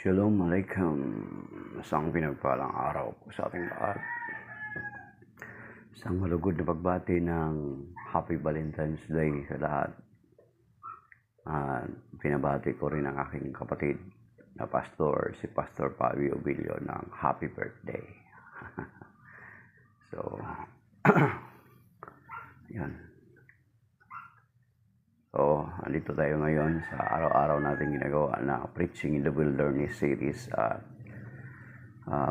Shalom Alaikum. Isang pinagpalang araw po sa ating lahat. Isang malugod na pagbati ng Happy Valentine's Day sa lahat. At pinabati ko rin ang aking kapatid na pastor, si Pastor Pavi Obilio ng happy birthday. So, yan. So, andito tayo ngayon sa araw-araw natin ginagawa na Preaching in the Wilderness series at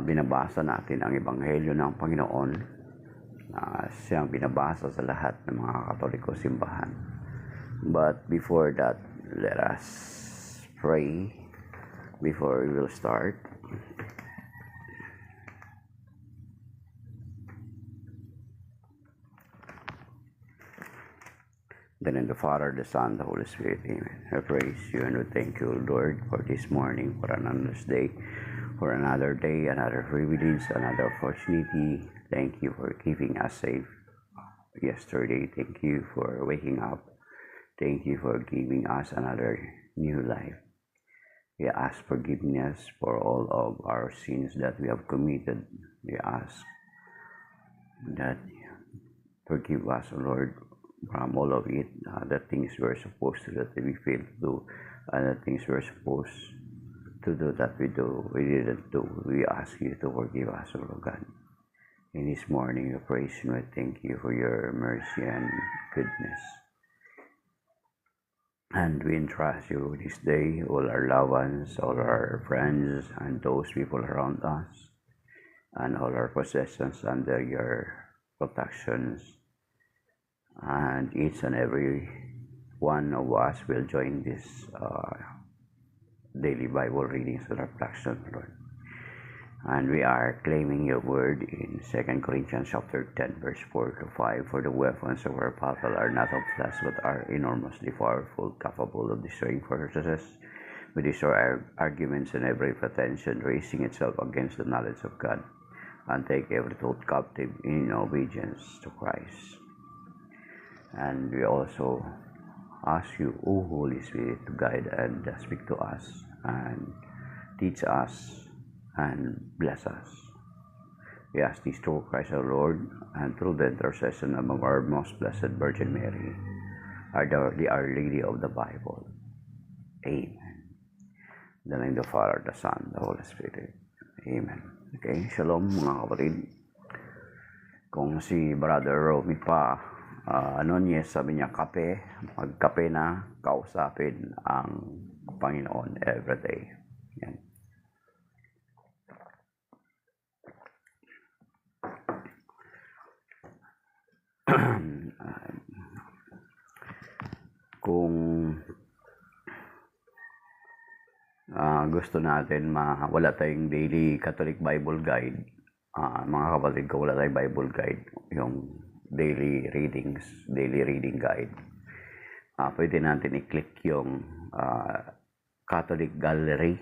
binabasa natin ang Ebanghelyo ng Panginoon na siyang binabasa sa lahat ng mga Katoliko simbahan. But before that, let us pray before we will start. Then in the Father, the Son, the Holy Spirit, amen. I praise you and we thank you, Lord, for this morning, for another day, another privilege, another opportunity. Thank you for keeping us safe yesterday. Thank you for waking up. Thank you for giving us another new life. We ask forgiveness for all of our sins that we have committed. We ask that forgive us, Lord, from all of it, the things we're supposed to do that we failed to do, and the things we're supposed to do that we didn't do. We ask you to forgive us, O Lord God. In this morning, we praise you and thank you for your mercy and goodness. And we entrust you this day, all our loved ones, all our friends, and those people around us, and all our possessions under your protections. And each and every one of us will join this daily Bible readings and reflection, Lord. And we are claiming your word in 2 Corinthians chapter 10, verse 4 to 5. For the weapons of our battle are not of flesh, but are enormously powerful, capable of destroying fortresses. We destroy our arguments and every pretension raising itself against the knowledge of God, and take every thought captive in obedience to Christ. And we also ask you, O Holy Spirit, to guide and speak to us and teach us and bless us. We ask this through Christ our Lord and through the intercession of our most blessed Virgin Mary, our Lady of the Bible. Amen. In the name of the Father, the Son, the Holy Spirit. Amen. Okay, shalom mga kapatid. Kung si Brother Romy pa Nunez, sabi niya, magkape na, kausapin ang Panginoon everyday. Yan. Kung gusto natin wala tayong daily Catholic Bible Guide, mga kapatid ko, wala tayong Bible Guide, yung daily reading guide, pwede natin i-click yung Catholic Gallery.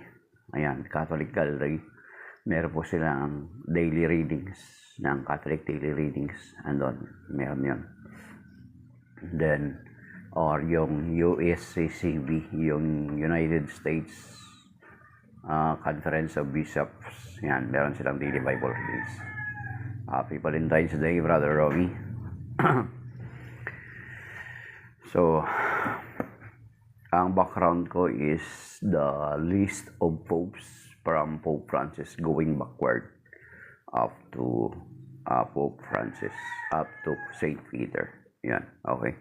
Ayan, Catholic Gallery. Meron po silang daily readings ng Catholic daily readings. Andun, meron yun. Then, or yung USCCB, yung United States Conference of Bishops. Yan, meron silang daily Bible readings. Happy Valentine's Day, Brother Romy. So, ang background ko is the list of popes from Pope Francis going backward up to Pope Francis, up to St. Peter. Yan, okay.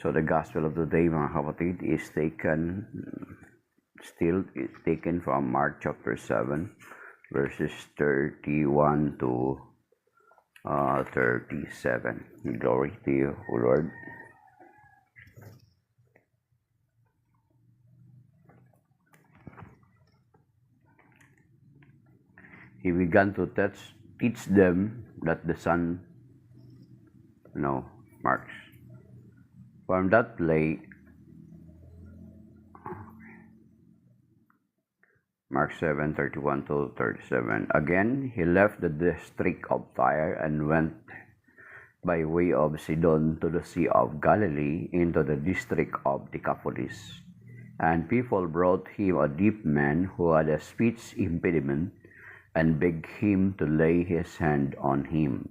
So, the Gospel of the day, mga kapatid, is taken from Mark chapter 7, verses 31 to 37. Glory to you, O Lord. He began to teach them that the Son marks. From that play, Mark 7:31 to 37. Again, he left the district of Tyre and went by way of Sidon to the Sea of Galilee into the district of Decapolis. And people brought him a deaf man who had a speech impediment and begged him to lay his hand on him.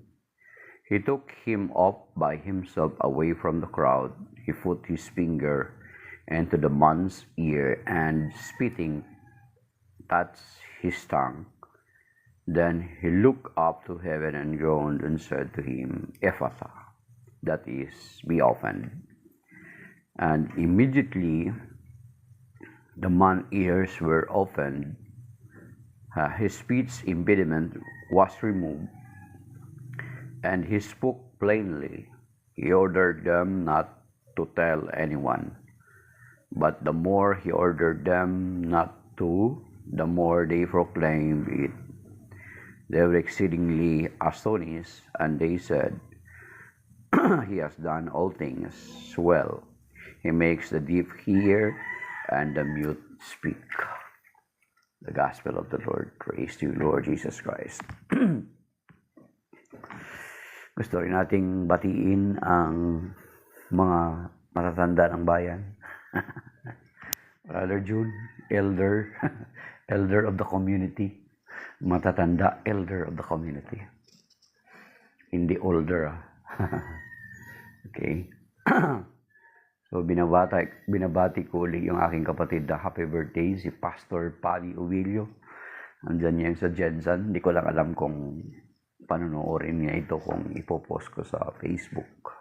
He took him up by himself away from the crowd. He put his finger into the man's ear and spitting touched his tongue. Then he looked up to heaven and groaned and said to him, Ephphatha, that is, be opened. And immediately the man's ears were opened, his speech impediment was removed, and he spoke plainly. He ordered them not to tell anyone, but the more he ordered them not to, the more they proclaimed it. They were exceedingly astonished, and they said, He has done all things well. He makes the deaf hear and the mute speak. The Gospel of the Lord. Praise to you, Lord Jesus Christ. Gusto rin nating batiin ang mga matatanda ng bayan. Brother June, elder, elder of the community. Matatanda, elder of the community. Hindi older. Okay. So binabati ko ulit yung aking kapatid na happy birthday, si Pastor Paddy Uvilio. Andyan niya sa Jensen. Hindi ko lang alam kung panonoorin niya ito, kung ipopost ko sa Facebook.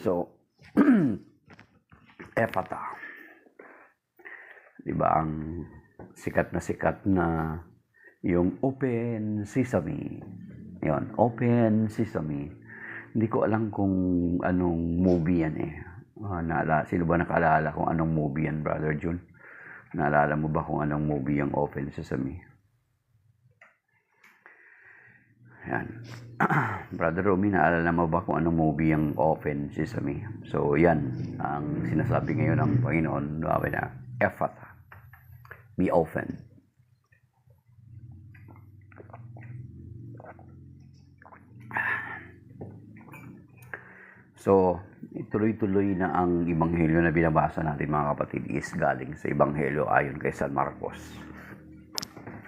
So, Ephphatha. Diba ang sikat na yung Open Sesame. Yun, Open Sesame. Hindi ko alam kung anong movie yan eh. Sino ba nakaalala kung anong movie yan, Brother June? Naalala mo ba kung anong movie yung Open Sesame? Yan. Brother Romy, naalala mo ba kung anong movie yung Open Sesame? So, yan ang sinasabi ngayon ng Panginoon na Ephphatha. Be open. So, tuloy-tuloy na ang ebanghelyo na binabasa natin mga kapatid is galing sa ebanghelyo ayon kay San Marcos.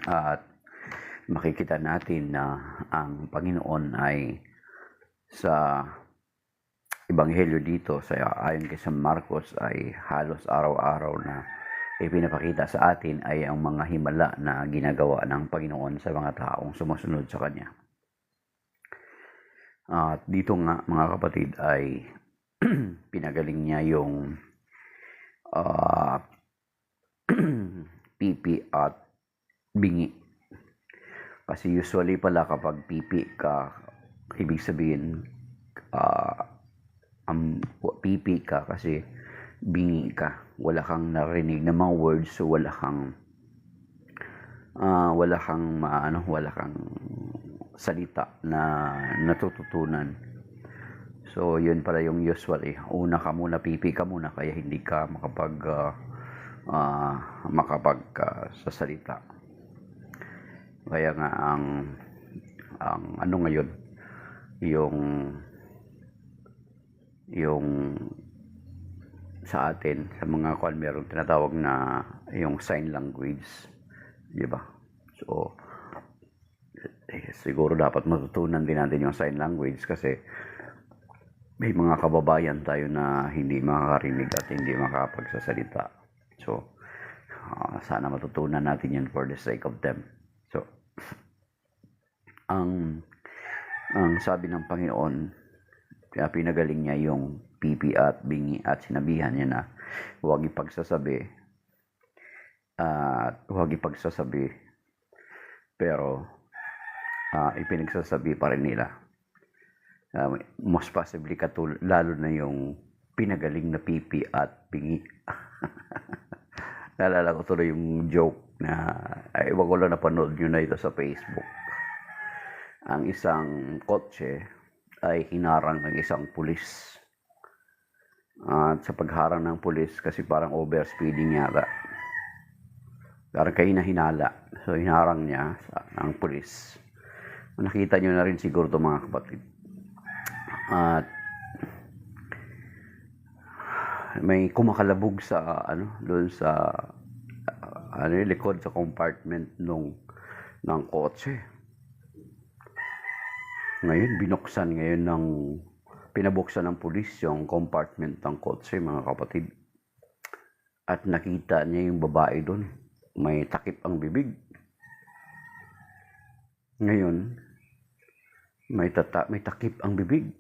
At makikita natin na ang Panginoon ay sa ebanghelyo dito sa ayon kay San Marcos ay halos araw-araw na ipinapakita sa atin ay ang mga himala na ginagawa ng Panginoon sa mga taong sumusunod sa Kanya. At dito nga mga kapatid ay pinagaling niya yung pipi at bingi. Kasi usually pala kapag pipi ka, ibig sabihin pipi ka kasi bingi ka. Wala kang narinig na mga words, so wala kang salita na natututunan. So yun pala yung usually. Una ka muna, pipi ka muna, kaya hindi ka sa salita. Kaya nga ang ano ngayon, yung sa atin, sa mga meron tinatawag na yung sign language, di ba? So siguro dapat matutunan din natin yung sign language kasi may mga kababayan tayo na hindi makakarinig at hindi makakapagsasalita. So sana matutunan natin yan for the sake of them. So ang sabi ng Panginoon, kaya pinagaling niya yung pipi at bingi at sinabihan niya na huwag ipagsasabi pero ipinagsasabi pa rin nila. Most possibly lalo na yung pinagaling na pipi at bingi. Naalala ko tuloy yung joke na iwan ko lang napanood nyo na ito sa Facebook. Ang isang kotse ay hinarang ng isang pulis. At sa pagharang ng pulis, kasi parang overspeeding yata. Parang kayo na hinala. So hinarang niya ang pulis. Nakita nyo na rin siguro ito mga kapatid. At may kumakalabog sa doon sa likod sa compartment ng kotse. Ngayon pinabuksan ng pulis yung compartment ng kotse, mga kapatid. At nakita niya yung babae doon, may takip ang bibig. Ngayon, may takip ang bibig.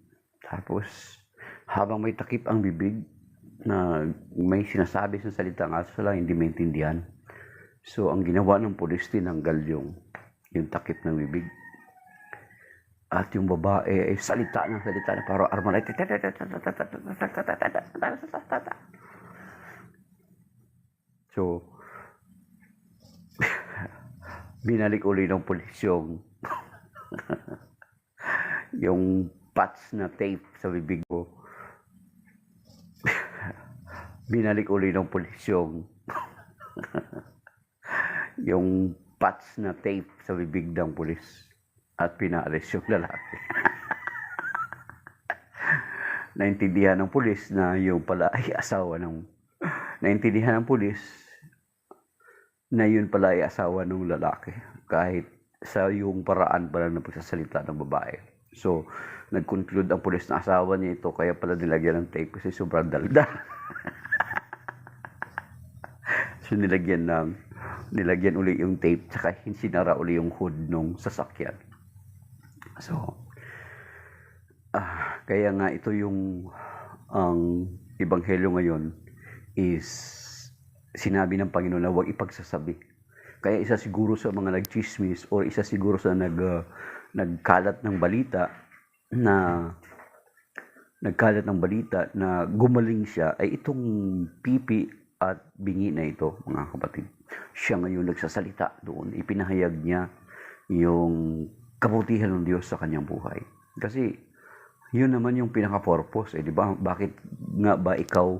Tapos, habang may takip ang bibig, na may sinasabi sa salita ng aso lang, hindi maintindihan. So, ang ginawa ng pulis, tinanggal yung takip ng bibig. At yung babae ay salita na parang armalay. So, binalik uli ng pulis yung patch na tape sa bibig ko. Binalik uli ng pulis yung patch na tape sa bibig ng pulis at pinaalis yung lalaki. Naintindihan ng pulis na yung pala ay asawa ng lalaki, kahit sa yung paraan pala ng pagsasalita ng babae. So, nag-conclude ang pulis na asawa niya ito, kaya pala nilagyan ng tape kasi sobrang daldal. So, nilagyan uli yung tape, tsaka sinara uli yung hood nung sasakyan. So, kaya nga ito ang ebanghelyo ngayon is sinabi ng Panginoon na huwag ipagsasabi. Kaya isa siguro sa mga nagchismis o isa siguro sa nagkalat ng balita na gumaling siya ay itong pipi at bingi na ito, mga kapatid. Siya ngayon nagsasalita doon, ipinahayag niya yung kabutihan ng Diyos sa kanyang buhay. Kasi yun naman yung pinaka-purpose, di ba? Bakit nga ba ikaw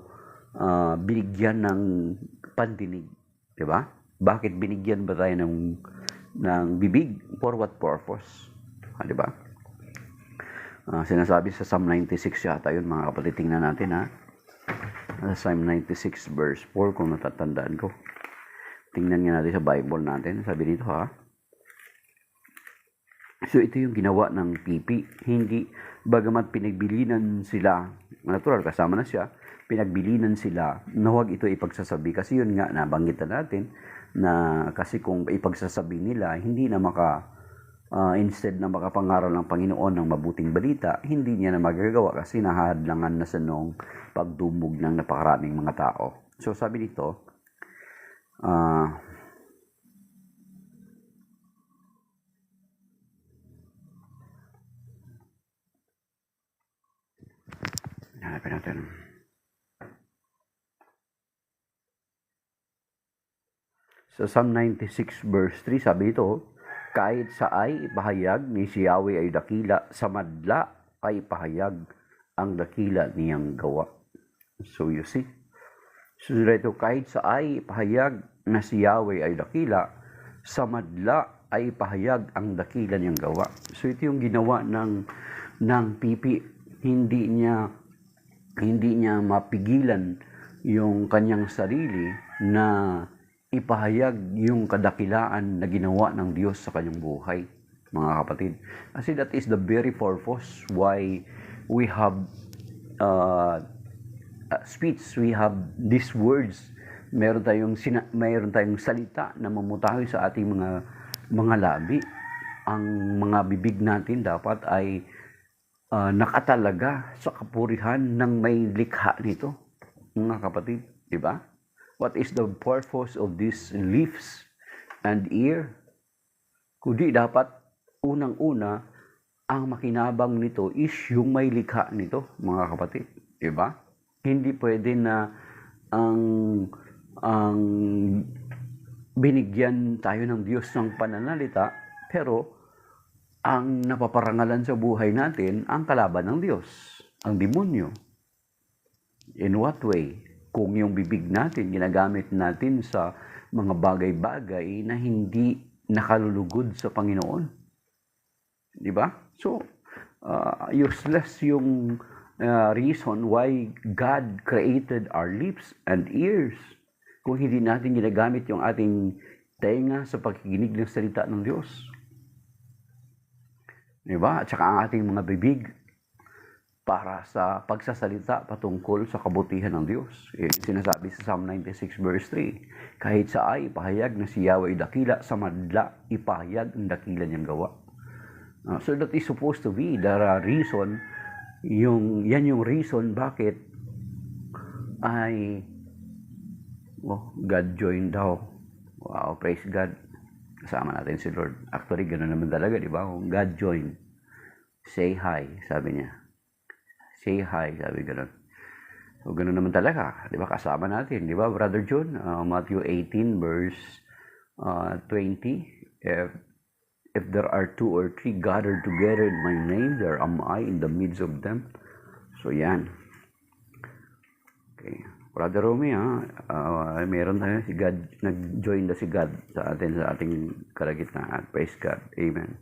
binigyan ng pandinig, di ba? Bakit binigyan ba tayo ng bibig? For what purpose? Di ba? Sinasabi sa Psalm 96 yata yun, mga kapatid. Tingnan natin, ha? Psalm 96 verse 4, kung natatandaan ko. Tingnan nga natin sa Bible natin. Sabi dito, ha? So, ito yung ginawa ng pipi. Hindi, bagamat pinagbilinan sila, natural, kasama na siya, pinagbilinan sila na huwag ito ipagsasabi. Kasi yun nga, nabanggit na natin, na kasi kung ipagsasabi nila, hindi na instead na makapangaral ng Panginoon ng mabuting balita, hindi niya na magagawa kasi nahadlangan na sa nung pagdumog ng napakaraming mga tao. So, sabi dito, hanapin natin. Sa Psalm 96 verse 3, sabi ito, kahit sa ay ipahayag ni si Yahweh ay dakila, sa madla ay ipahayag ang dakila niyang gawa. So you see, so dito, kahit sa ay ipahayag na si Yahweh ay dakila, sa madla ay ipahayag ang dakila niyang gawa. So ito yung ginawa ng pipi. Hindi niya mapigilan yung kanyang sarili na ipahayag yung kadakilaan na ginawa ng Diyos sa kanyang buhay, mga kapatid. Kasi that is the very purpose why we have speech, we have these words. Mayroon tayong salita na mamutawi sa ating mga labi. Ang mga bibig natin dapat ay nakatalaga sa kapurihan ng may likha nito, mga kapatid, di ba? What is the purpose of these lips and ear? Kundi dapat unang-una ang makinabang nito is yung may likha nito, mga kapatid, di ba? Hindi pwede na ang binigyan tayo ng Diyos ng pananalita, pero ang napaparangalan sa buhay natin ang kalaban ng Diyos, ang demonyo. In what way? Kung yung bibig natin ginagamit natin sa mga bagay-bagay na hindi nakalulugod sa Panginoon. Di ba? So, useless yung reason why God created our lips and ears. Kung hindi natin ginagamit yung ating tenga sa pakikinig ng salita ng Diyos. Diba? At saka ang ating mga bibig para sa pagsasalita patungkol sa kabutihan ng Diyos. Sinasabi sa Psalm 96 verse 3, kahit sa ay ipahayag na si Yahweh dakila, sa madla ipahayag ang dakila niyang gawa. So that is supposed to be the reason, yan yung reason bakit ay God joined daw. Wow, praise God. Kasama natin si Lord. Actually, gano'n naman talaga, di ba? God joined. Say hi, sabi niya. Say hi, sabi gano'n. So, gano'n naman talaga. Di ba? Kasama natin. Di ba, Brother John? Matthew 18, verse 20. If there are 2 or 3 gathered together in my name, there am I in the midst of them. So, yan. Okay. Brother Romy, meron tayo si God, nag-join na si God sa ating kalagitnaan. Praise God. Amen.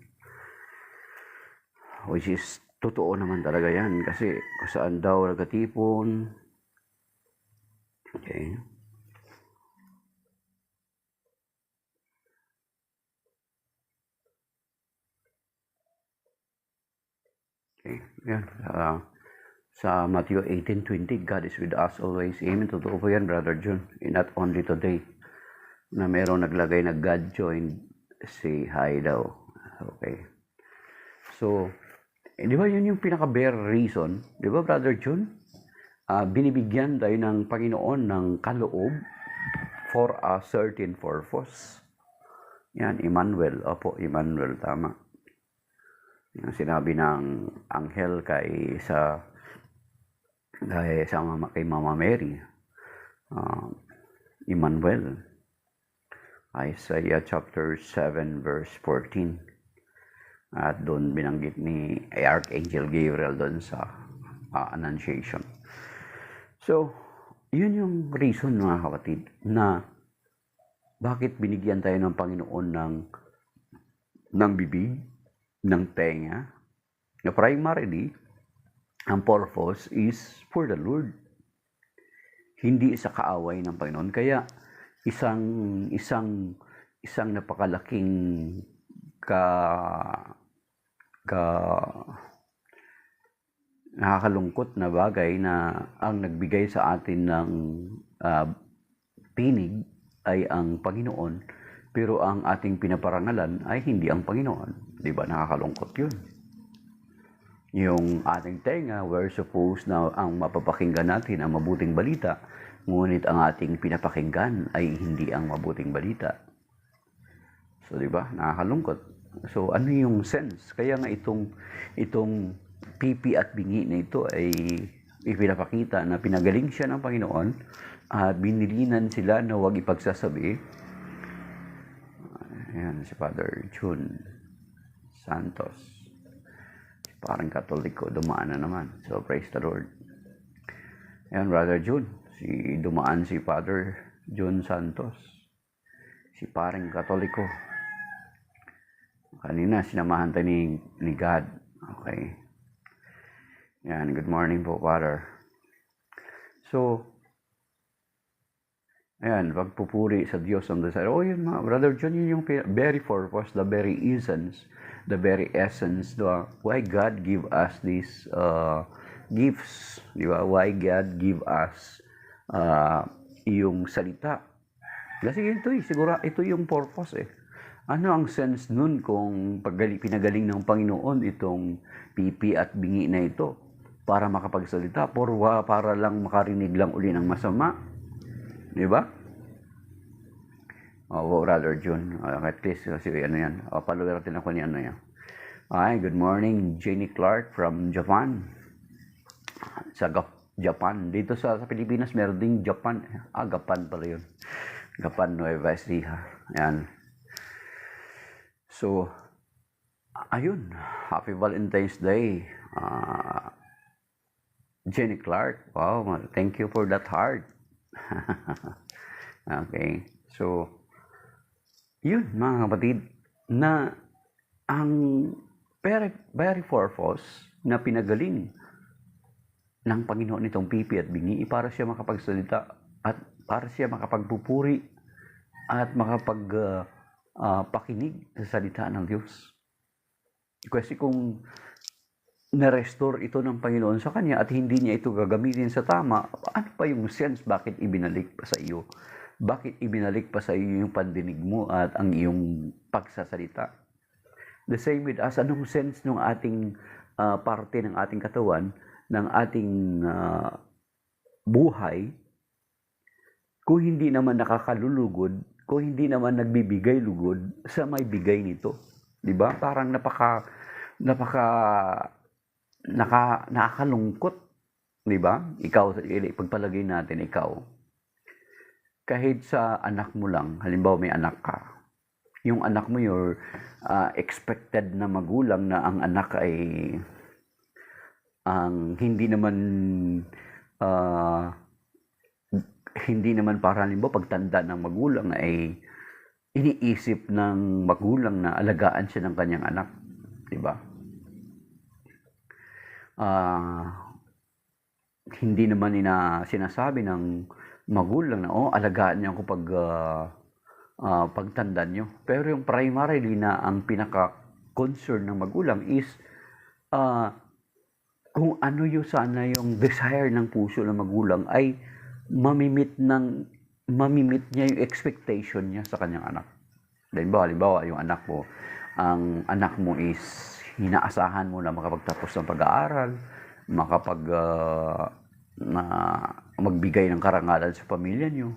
Which is, totoo naman talaga yan. Kasi, kung saan daw nagatipon. Okay. Okay. Yan. Sa Matthew 18:20, God is with us always. Amen. Totoo po yan, Brother John. Not only today, na merong naglagay na God joined, say hi daw. Okay. So, di ba yun yung pinaka-bare reason? Di ba, Brother John? Binibigyan tayo ng Panginoon ng kaloob for a certain purpose. Yan, Emmanuel. Opo, Emmanuel, tama. Yung sinabi ng anghel kay Mama Mary, Emmanuel, Isaiah chapter 7 verse 14. At doon binanggit ni Archangel Gabriel doon sa Annunciation. So, yun yung reason, mga kapatid, na bakit binigyan tayo ng Panginoon ng bibig, ng tenga, na primarily ang purpose is for the Lord. Hindi sa kaaway ng Panginoon. Kaya isang napakalaking nakakalungkot na bagay na ang nagbigay sa atin ng tinig ay ang Panginoon, pero ang ating pinaparangalan ay hindi ang Panginoon. Di ba? Nakakalungkot yun. Yung ating tenga, we're supposed na ang mapapakinggan natin ang mabuting balita, ngunit ang ating pinapakinggan ay hindi ang mabuting balita. So, di ba? Nakakalungkot. So, ano yung sense? Kaya nga itong pipi at bingi na ito ay ipinapakita na pinagaling siya ng Panginoon at binilinan sila na huwag ipagsasabi. Ayan, si Father June Santos. Parang Katoliko, dumaan na naman. So, praise the Lord. Ayan, Brother June. Dumaan si Father June Santos. Si parang Katoliko. Kanina, sinamahan tayo ni God. Okay. Ayan, good morning po, Father. So, ayan, pagpupuri sa Diyos on the side. Oh, yun mga, Brother John, yun yung very purpose, the very essence, why God give us these gifts, di ba? Why God give us yung salita. Kasi siguro ito yung purpose eh. Ano ang sense nun kung pinagaling ng Panginoon itong pipi at bingi na ito para makapagsalita, para lang makarinig lang uli ng masama? Di ba? Brother June, at least kasi ano yan, follower natin ako ni ano yan. Hi, good morning, Jenny Clark from Japan. Sa Japan. Dito sa Pilipinas, meron ding Japan. Gapan pala yun. Gapan, Nueva Ecija. Ayan. So, ayun. Happy Valentine's Day. Jenny Clark. Wow, thank you for that heart. Okay. So, yun mga kapatid, na ang very purpose na pinagaling ng Panginoon itong pipi at bingi para siya makapagsalita at para siya makapagpupuri at pakinig sa salita ng Diyos. Kasi kung na-restore ito ng Panginoon sa kanya at hindi niya ito gagamitin sa tama, ano pa yung sense bakit ibinalik pa sa iyo? Bakit ibinalik pa sa iyo yung pandinig mo at ang iyong pagsasalita? The same with us, anong sense ng ating parte ng ating katawan, ng ating buhay, kung hindi naman nakakalulugod, kung hindi naman nagbibigay lugod sa may bigay nito? 'Di ba? Parang nakakalungkot, 'di ba? Ikaw, pagpalagay natin ikaw. Kahit sa anak mo lang, halimbawa may anak ka. Yung anak mo, your expected na magulang na ang anak ay hindi naman para halimbawa pagtanda ng magulang ay iniisip ng magulang na alagaan siya ng kanyang anak, 'di ba? Hindi naman sinasabi ng magulang na alagaan niyo ako pagtanda niyo. Pero yung primarily na ang pinaka-concern ng magulang is kung ano yung sana yung desire ng puso ng magulang ay mamimit niya yung expectation niya sa kanyang anak. Halimbawa, yung ang anak mo is hinaasahan mo na makapagtapos ng pag-aaral, magbigay ng karangalan sa pamilya niyo.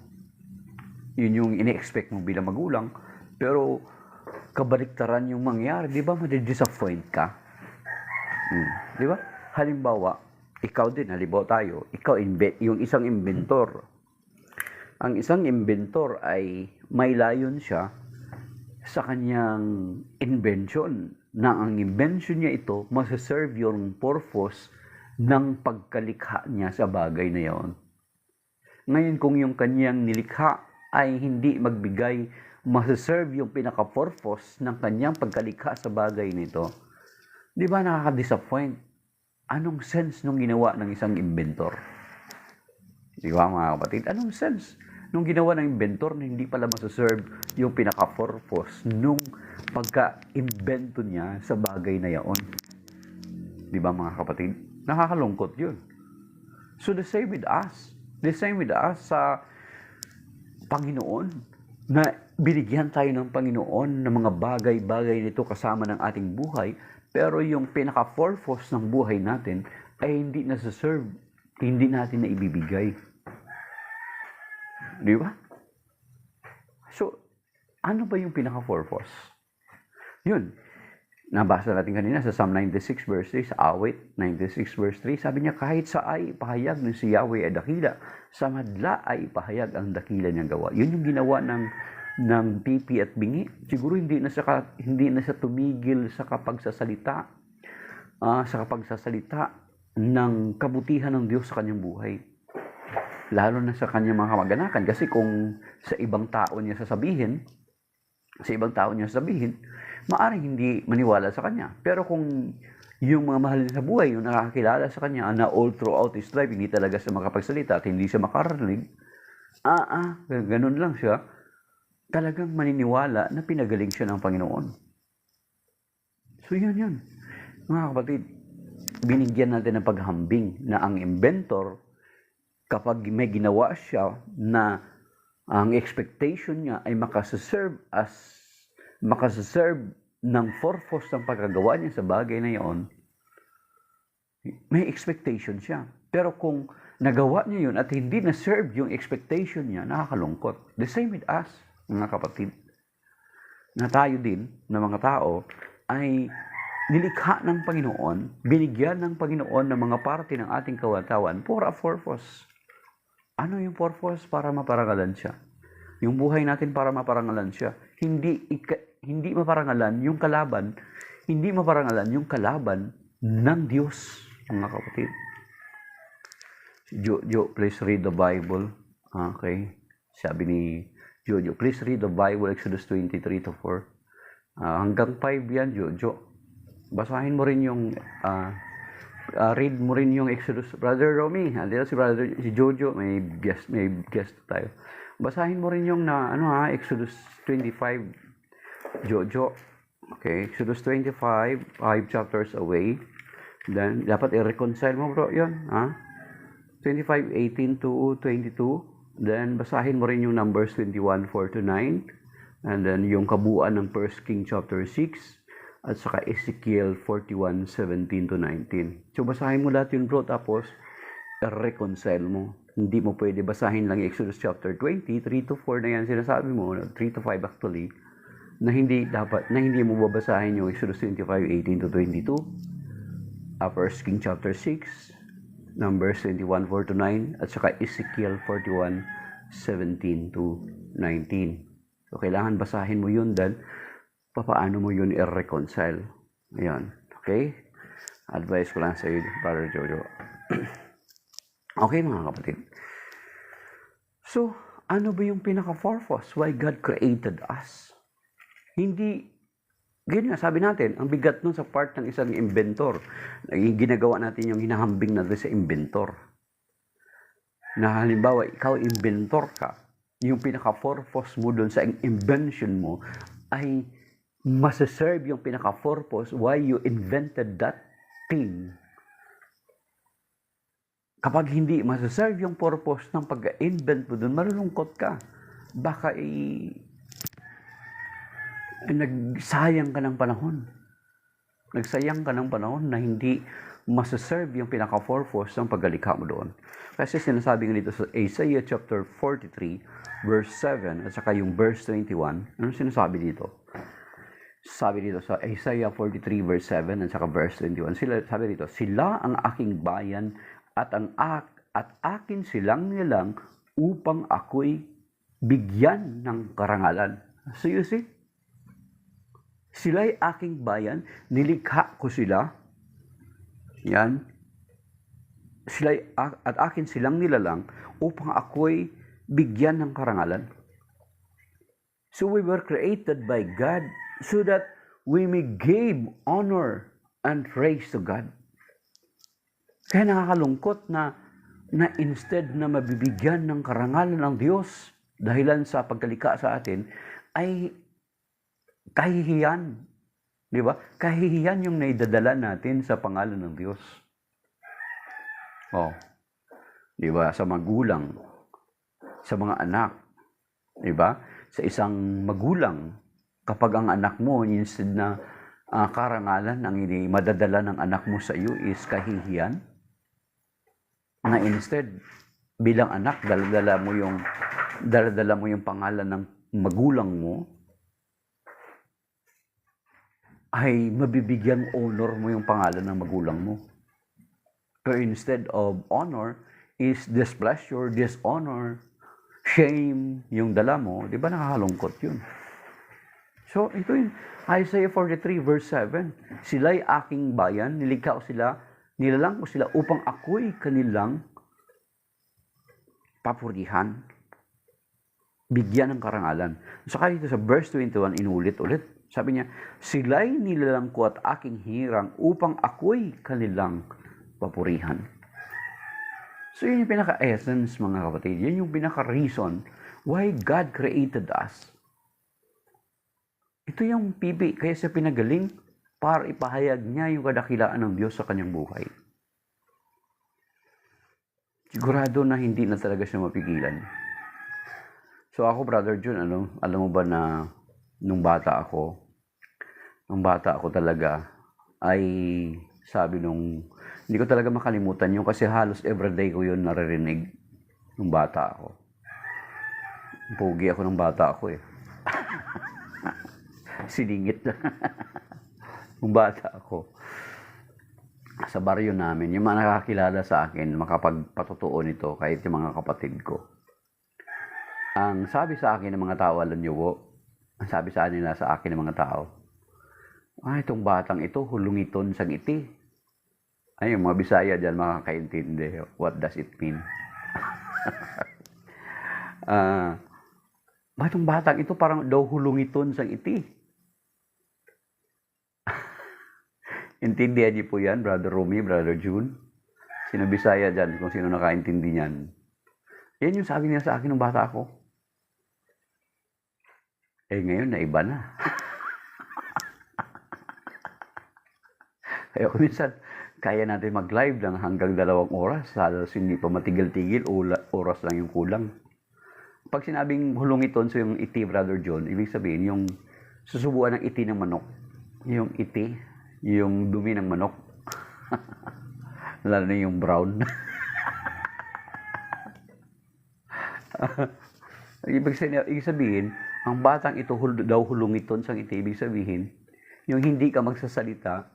Yun yung ini-expect mo bilang magulang. Pero kabaliktaran yung mangyari, di ba? Madi-disappoint ka. Di ba? Halimbawa, ikaw din, yung isang inventor. Ang isang inventor ay may layon siya sa kanyang invention, na ang invention niya ito masaserve yung purpose ng pagkalikha niya sa bagay na yon. Ngayon, kung yung kanyang nilikha ay hindi magbigay, masaserve yung pinaka-purpose ng kanyang pagkalikha sa bagay nito, di ba nakaka-disappoint? Anong sense nung ginawa ng isang inventor? Di ba mga kapatid? Anong sense nung ginawa ng inventor na hindi pala masaserve yung pinaka-purpose nung pagka-invento niya sa bagay na yaon? Di ba mga kapatid? Nakakalungkot yun. So the same with us sa Panginoon, na binigyan tayo ng Panginoon ng mga bagay-bagay nito kasama ng ating buhay, pero yung pinaka-purpose ng buhay natin ay hindi nasa-serve, hindi natin na ibibigay. Di ba? So, ano ba yung pinaka-purpose? Yun. Nabasa natin kanina sa Psalm 96 verse 3, sa Awit 96 verse 3, sabi niya, kahit sa ay pahayag ng si Yahweh ay dakila, sa madla ay pahayag ang dakila niyang gawa. Yun yung ginawa ng pipi at bingi. Siguro hindi na siya tumigil sa kapagsasalita ng kabutihan ng Diyos sa kanyang buhay. Lalo na sa kanyang mga kamag-anakan. Kasi kung sa ibang tao niya sasabihin, maaaring hindi maniwala sa kanya. Pero kung yung mga mahal niya sa buhay, yung nakakilala sa kanya, na all throughout his life, hindi talaga siya makapagsalita at hindi siya makarinig, ganun lang siya, talagang maniniwala na pinagaling siya ng Panginoon. So yun. Mga kapatid, binigyan natin ng paghambing na ang inventor, kapag may ginawa siya na ang expectation niya ay makasaserve ng purpose ng pagkagawa niya sa bagay na yon, may expectation siya. Pero kung nagawa niya yun at hindi na-serve yung expectation niya, nakakalungkot. The same with us, mga kapatid, na tayo din, na mga tao, ay nilikha ng Panginoon, binigyan ng Panginoon ng mga parte ng ating katawan for a purpose. Ano yung purpose? Para maparangalan siya. Yung buhay natin para maparangalan siya. Hindi maparangalan yung kalaban. Hindi maparangalan yung kalaban ng Diyos, mga kapatid. Jojo, please read the Bible. Okay. Sabi ni Jojo, please read the Bible, Exodus 23-4. Hanggang 5 yan, Jojo. Basahin mo rin yung Read mo rin yung Exodus. Brother Romy, andito si Jojo, may guest tayo. Basahin mo rin yung Exodus 25, Jojo. Okay, Exodus 25, 5 chapters away. Then, dapat i-reconcile mo, bro, yun. 25, 18 to 22. Then, basahin mo rin yung Numbers 21, 4 to 9. And then, yung kabuuan ng 1 King chapter 6. At saka Ezekiel 41, 17 to 19. So, basahin mo lahat yun, bro. Tapos, reconcile mo. Hindi mo pwede basahin lang Exodus chapter 20, 3 to 4 na yan sinasabi mo. 3 to 5 actually. Na hindi mo babasahin yung Exodus 25, 18 to 22. 1 King chapter 6. Numbers 21, 4 to 9. At saka Ezekiel 41, 17 to 19. So, kailangan basahin mo yun dahil paano mo yun i-reconcile. Ayan. Okay? Advice ko lang sa iyo, Brother Jojo. Okay, mga kapatid. So, ano ba yung pinaka-purpose? Why God created us? Hindi, ganyan nga, sabi natin, ang bigat nun sa part ng isang inventor. Ginagawa natin yung hinahambing natin sa inventor. Na halimbawa, ikaw inventor ka. Yung pinaka-purpose mo dun sa invention mo ay masaserve yung pinaka-purpose why you invented that thing. Kapag hindi masaserve yung purpose ng pag-invent mo dun, malulungkot ka. Baka nagsayang ka ng panahon. Nagsayang ka ng panahon na hindi masaserve yung pinaka-purpose ng paggalikha mo doon. Kasi sinasabi nga dito sa Isaiah chapter 43, verse 7, at saka yung verse 21, ano sinasabi dito? Sabi dito sa Isaiah 43 verse 7 at saka verse 21, sabi dito, sila ang aking bayan at akin silang nilang upang ako'y bigyan ng karangalan. So you see, sila'y aking bayan, nilikha ko sila. Yan. At akin silang nilalang upang ako'y bigyan ng karangalan. So we were created by God so that we may give honor and praise to God. Kaya nakakalungkot na instead na mabibigyan ng karangalan ng Diyos dahilan sa pagkalika sa atin, ay kahihiyan. Di ba? Kahihiyan yung naidadala natin sa pangalan ng Diyos. Di ba? Sa magulang, sa mga anak. Di ba? Sa isang magulang, kapag ang anak mo, instead na karangalan, ang madadala ng anak mo sa iyo is kahihiyan, na instead, bilang anak, daladala mo yung pangalan ng magulang mo, ay mabibigyan honor mo yung pangalan ng magulang mo. Pero instead of honor, is displeasure, dishonor, shame, yung dala mo, di ba nakakalungkot yun? So, ito yun. Isaiah 43 verse 7. Sila'y aking bayan, nilikha ko sila, nilalang ko sila upang ako'y kanilang papurihan. Bigyan ng karangalan. Saka dito sa verse 21, inulit-ulit. Sabi niya, sila'y nilalang ko at aking hirang upang ako'y kanilang papurihan. So, yun yung pinaka-essence, mga kapatid. Yan yung pinaka-reason why God created us. Ito yung pipi, kaya siya pinagaling para ipahayag niya yung kadakilaan ng Diyos sa kanyang buhay. Sigurado na hindi na talaga siya mapigilan. So ako, Brother Jun, alam mo ba na nung bata ako talaga ay sabi hindi ko talaga makalimutan yung kasi halos everyday ko yun naririnig nung bata ako. Pogi ako nung bata ako eh. Siningit na. Nung bata ako. Sa baryo namin, yung mga nakakilala sa akin, makapagpatotoo nito kahit yung mga kapatid ko. Ang sabi sa akin ng mga tao, alam niyo po, ang sabi sa nila sa akin ng mga tao, itong batang ito, hulungiton sa ngiti. Ay, yung mga Bisaya dyan makakaintindi. What does it mean? Itong batang ito parang daw hulungiton sa ngiti. Intindihan niyo po yan, Brother Romy, Brother June. Sino Bisaya dyan, kung sino nakaintindi niyan. Yan yung sabi niya sa akin nung bata ako. Ngayon na iba na. Kaya kung minsan, kaya natin mag-live lang hanggang 2 oras. Halos hindi pa matigil-tigil, oras lang yung kulang. Pag sinabing hulungiton sa yung iti, Brother John, ibig sabihin yung susubuan ng iti ng manok. Yung iti, yung dumi ng manok. Lalo na yung brown. Ibig sabihin, ang batang ito daw hulungiton sa iti. Ibig sabihin, yung hindi ka magsasalita,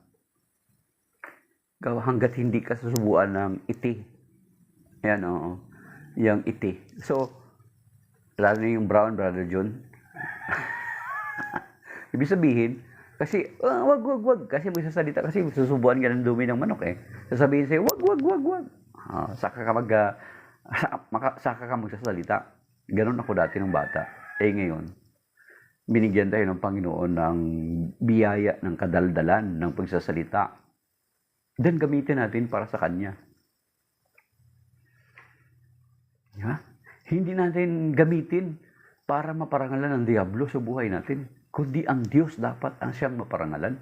hanggat hindi ka susubuan ng iti. Yan, oo. Yung iti. So, lalo na yung brown, Brother John. Ibig sabihin, kasi, wag. Kasi magsasalita, kasi susubuan ka ng dumi ng manok eh. Sasabihin sa'yo, wag. Saka ka magsasalita. Ganon ako dati ng bata. Ngayon, binigyan tayo ng Panginoon ng biyaya, ng kadaldalan, ng pagsasalita. Then gamitin natin para sa Kanya. Yeah? Hindi natin gamitin para maparangalan ng Diablo sa buhay natin, kundi ang Diyos dapat ang siyang maparangalan.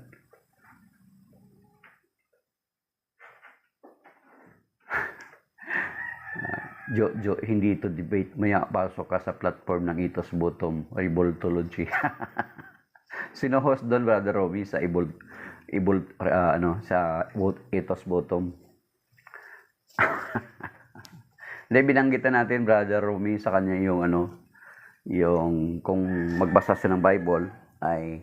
Hindi ito debate. Maya pasok ka sa platform ng Ethos Bottom o Evoltology. Sino host doon, Brother Romy, sa sa Ethos Bottom? Hindi, binanggitan natin, Brother Romy, sa kanya yung yung kung magbasa siya ng Bible ay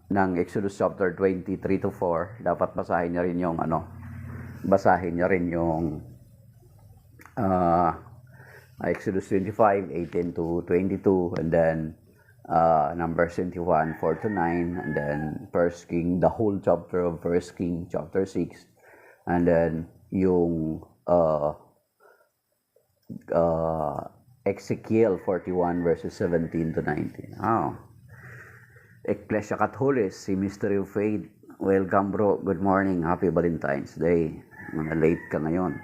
ng Exodus chapter 23 to 4, dapat basahin niya rin yung Exodus 25, 18 to 22, and then Numbers 21, 4 to 9, and then First King, the whole chapter of First King, chapter 6, and then yung Ezekiel 41 verses 17 to 19. Ecclesia Catholis, si Mystery of Faith. Welcome, bro. Good morning. Happy Valentine's Day. Mga late ka ngayon.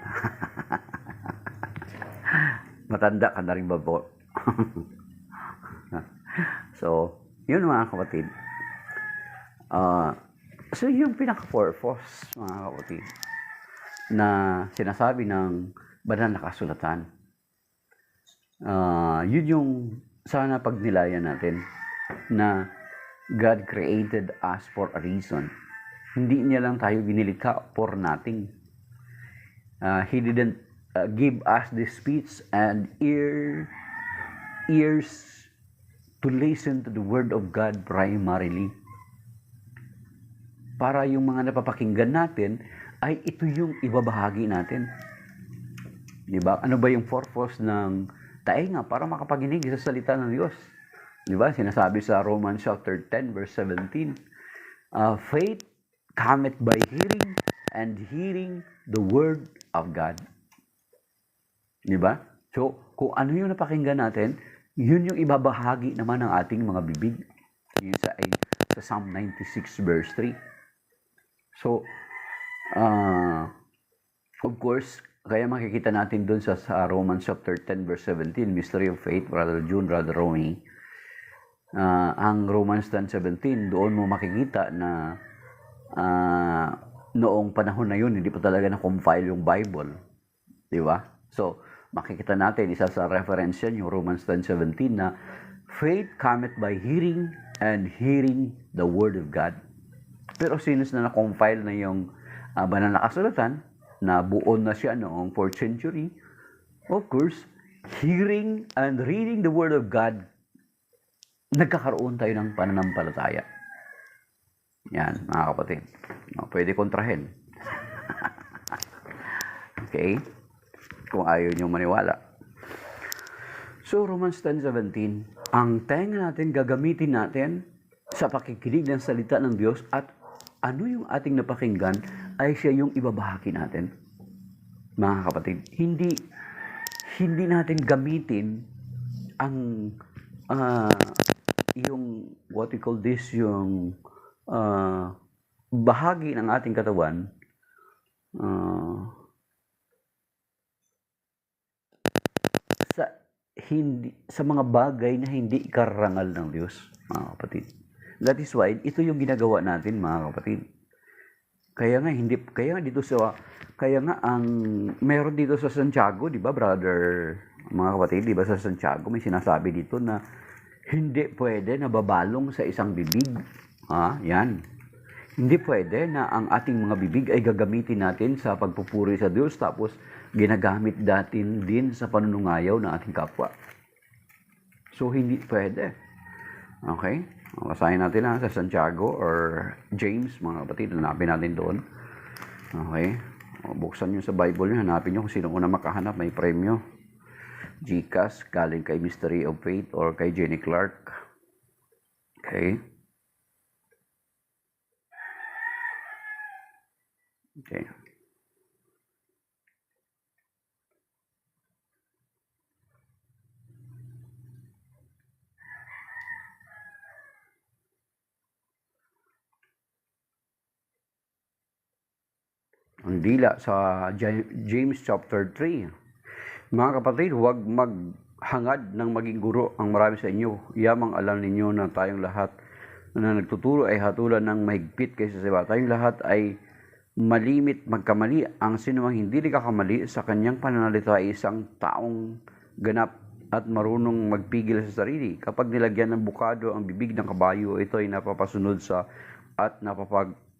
Matanda ka na rin ba po? So, yun mga kapatid. So, yung pinaka-purpose, mga kapatid, na sinasabi ng banal na kasulatan, yun yung sana pagnilayan natin na God created us for a reason. Hindi niya lang tayo binilikha for nothing. He didn't give us the speech and ears to listen to the word of God primarily. Para yung mga napapakinggan natin ay ito yung ibabahagi natin. Diba? Ano ba yung purpose ng tainga? Para makapaginig sa salita ng Diyos. Diba? Sinasabi sa Romans chapter 10 verse 17, faith cometh by hearing, and hearing the word of God. Diba? So, kung ano yung napakinggan natin, yun yung ibabahagi naman ng ating mga bibig. Yun sa Psalm 96 verse 3. So, of course, kaya makikita natin dun sa Romans chapter 10 verse 17, Mystery of Faith, Brother June, Brother Romy, ang Romans 10:17, doon mo makikita na noong panahon na yun, hindi pa talaga na-compile yung Bible. Di ba? So, makikita natin, isa sa reference yan, yung Romans 10:17 na faith cometh by hearing, and hearing the word of God. Pero since na na-compile na yung banal na kasulatan, na buon na siya noong 4th century, of course, hearing and reading the word of God, nagkakaroon tayo ng pananampalataya. Yan, mga kapatid. Pwede kontrahin. Okay? Kung ayaw nyo maniwala. So, Romans 10:17, ang tenga natin, gagamitin natin sa pakikinig ng salita ng Diyos, at ano yung ating napakinggan ay siya yung ibabahagi natin. Mga kapatid, hindi natin gamitin ang yung what we call this, yung bahagi ng ating katawan sa mga bagay na hindi karangal ng Diyos, mga kapatid. That is why ito yung ginagawa natin, mga kapatid. Kaya nga ang meron dito sa Santiago, 'di ba, brother, mga kapatid, 'di ba sa Santiago may sinasabi dito na hindi pwede na babalong sa isang bibig. Yan. Hindi pwede na ang ating mga bibig ay gagamitin natin sa pagpupuri sa Diyos tapos ginagamit natin din sa panunungayaw ng ating kapwa. So, hindi pwede. Okay? Basahin natin sa Santiago or James, mga kapatid. Hanapin natin doon. Okay? Buksan nyo sa Bible nyo. Hanapin nyo kung sino una makahanap. May premyo. Gcash, galing kay Mystery of Faith or kay Jenny Clark. Okay? Okay. Ang dila sa James chapter 3. Mga kapatid, huwag maghangad ng maging guro ang marami sa inyo. Yamang alam ninyo na tayong lahat na nagtuturo ay hatulan ng mahigpit kaysa sa iba. Tayong lahat ay malimit magkamali. Ang sinumang hindi nagkakamali sa kanyang pananalita ay isang taong ganap at marunong magpigil sa sarili. Kapag nilagyan ng bukado ang bibig ng kabayo, ito ay napapasunod sa at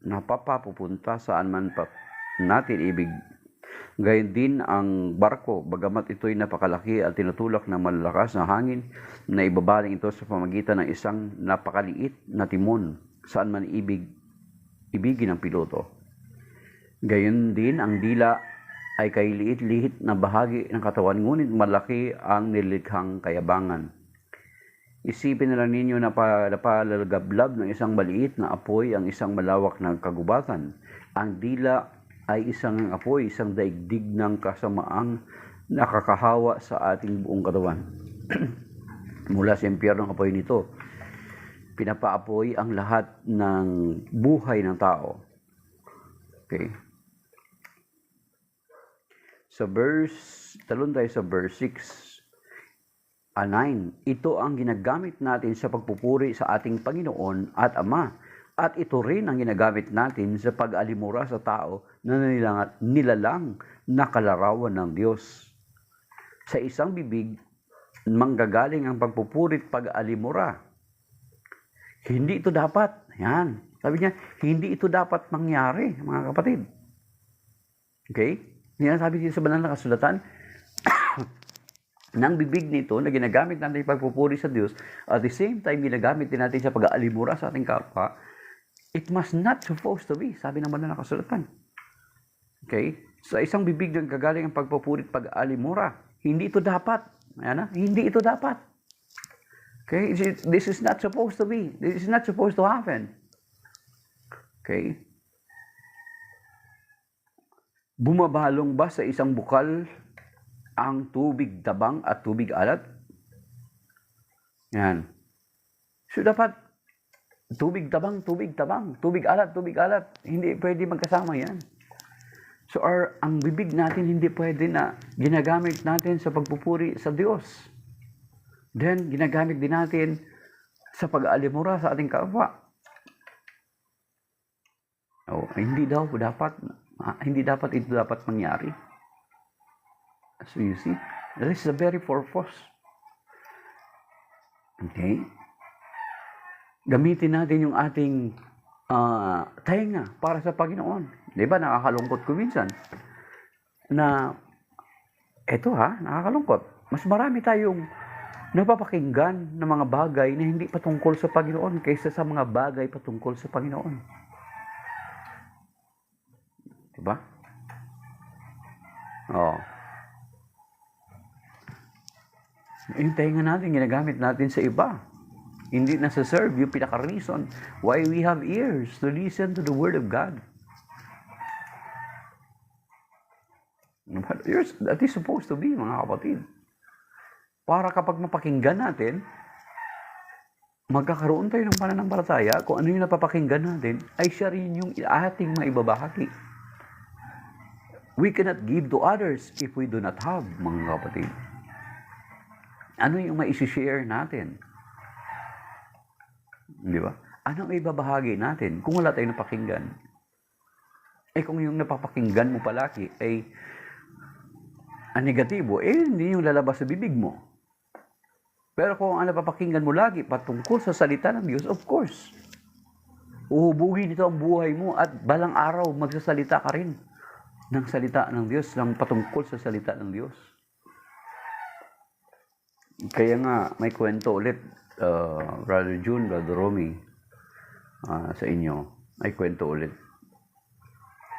napapapupunta saan man natin ibig. Gayon din ang barko, bagamat ito'y napakalaki at tinutulak ng malalakas na hangin, na ibabaling ito sa pamagitan ng isang napakaliit na timon, saan man ibigin ng piloto. Gayon din ang dila ay kay liit-liit na bahagi ng katawan, ngunit malaki ang nilikhang kayabangan. Isipin na lang ninyo na palalagablab ng isang maliit na apoy ang isang malawak na kagubatan. Ang dila ay isang apoy, isang daigdig ng kasamaang nakakahawa sa ating buong katawan. Mula sa impyerno ang apoy nito, pinapaapoy ang lahat ng buhay ng tao. Okay. Talon tayo sa verse 6, 9. Ito ang ginagamit natin sa pagpupuri sa ating Panginoon at Ama. At ito rin ang ginagamit natin sa pag-alimura sa tao na nilalang na kalarawan ng Diyos. Sa isang bibig, manggagaling ang pagpupurit pag-alimura. Hindi ito dapat. Yan. Sabi niya, hindi ito dapat mangyari, mga kapatid. Okay? Yan sabi dito sa banal na kasulatan, ng bibig nito na ginagamit natin pagpupuri sa Diyos, at the same time ginagamit din natin sa pag-aalimura sa ating kapwa, it must not supposed to be, sabi ng banal na kasulatan. Okay? Sa isang bibig ng gagaling ang pagpupuri at pag-aalimura, hindi ito dapat. Ayan na? Hindi ito dapat. Okay? This is not supposed to be. This is not supposed to happen. Okay? Bumabalong ba sa isang bukal ang tubig tabang at tubig alat? Yan. So dapat tubig tabang, tubig alat, hindi pwede magkasama yan. So ang bibig natin hindi pwede na ginagamit natin sa pagpupuri sa Diyos. Then ginagamit din natin sa pag-aalimura sa ating kapwa. Hindi dapat ito dapat mangyari. So you see, that is the very purpose. Okay? Gamitin natin yung ating tainga para sa Panginoon. Di ba, nakakalungkot ko minsan na nakakalungkot. Mas marami tayong napapakinggan ng mga bagay na hindi patungkol sa Panginoon kaysa sa mga bagay patungkol sa Panginoon. Di ba? Yung tainga natin, ginagamit natin sa iba. Hindi nasa-serve yung pinaka-reason why we have ears to listen to the Word of God. That is supposed to be, mga kapatid. Para kapag mapakinggan natin, magkakaroon tayo ng pananampalataya, kung ano yung napapakinggan natin, ay siya rin yung ating maibabahagi. We cannot give to others if we do not have, mga kapatid. Ano yung maisishare natin? Di ba? Ano ang ibabahagi natin kung wala tayong napakinggan? Kung yung napapakinggan mo palagi ay ang negatibo, hindi yung lalabas sa bibig mo. Pero kung ang napapakinggan mo lagi patungkol sa salita ng Diyos, of course, uhubugin nito ang buhay mo at balang araw magsasalita ka rin ng salita ng Diyos, ng patungkol sa salita ng Diyos. Kaya nga, may kwento ulit, Brother June, Brother Romy, sa inyo, may kwento ulit.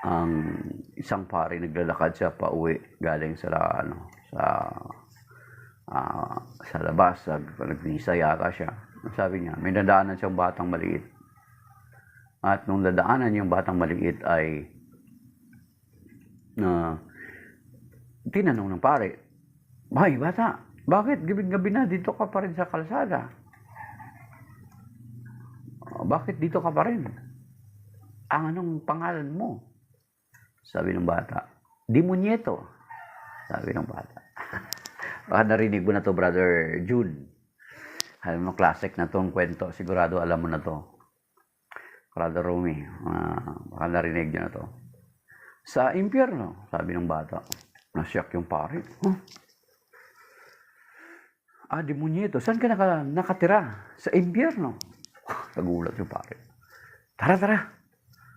Ang isang pare, naglalakad siya pauwi galing sa labas, nagvisa yata siya. Sabi niya, may nadaanan siyang batang maliit. At nung nadaanan yung batang maliit ay tinanong ng pare, "Bay, bata, bakit gabi-gabi na dito ka pa rin sa kalsada? Bakit dito ka pa rin? Ang anong pangalan mo?" Sabi ng bata, "Demonyeto." Sabi ng bata. Baka narinig mo na to, Brother June. Alam mo, classic na tong kwento. Sigurado alam mo na to. Brother Romy, baka narinig niyo na to. Sa impyerno, sabi ng bata. Nasyak yung pare. Demonyeto, saan ka nakatira? Sa impyerno. Nagulat yung pare. Tara.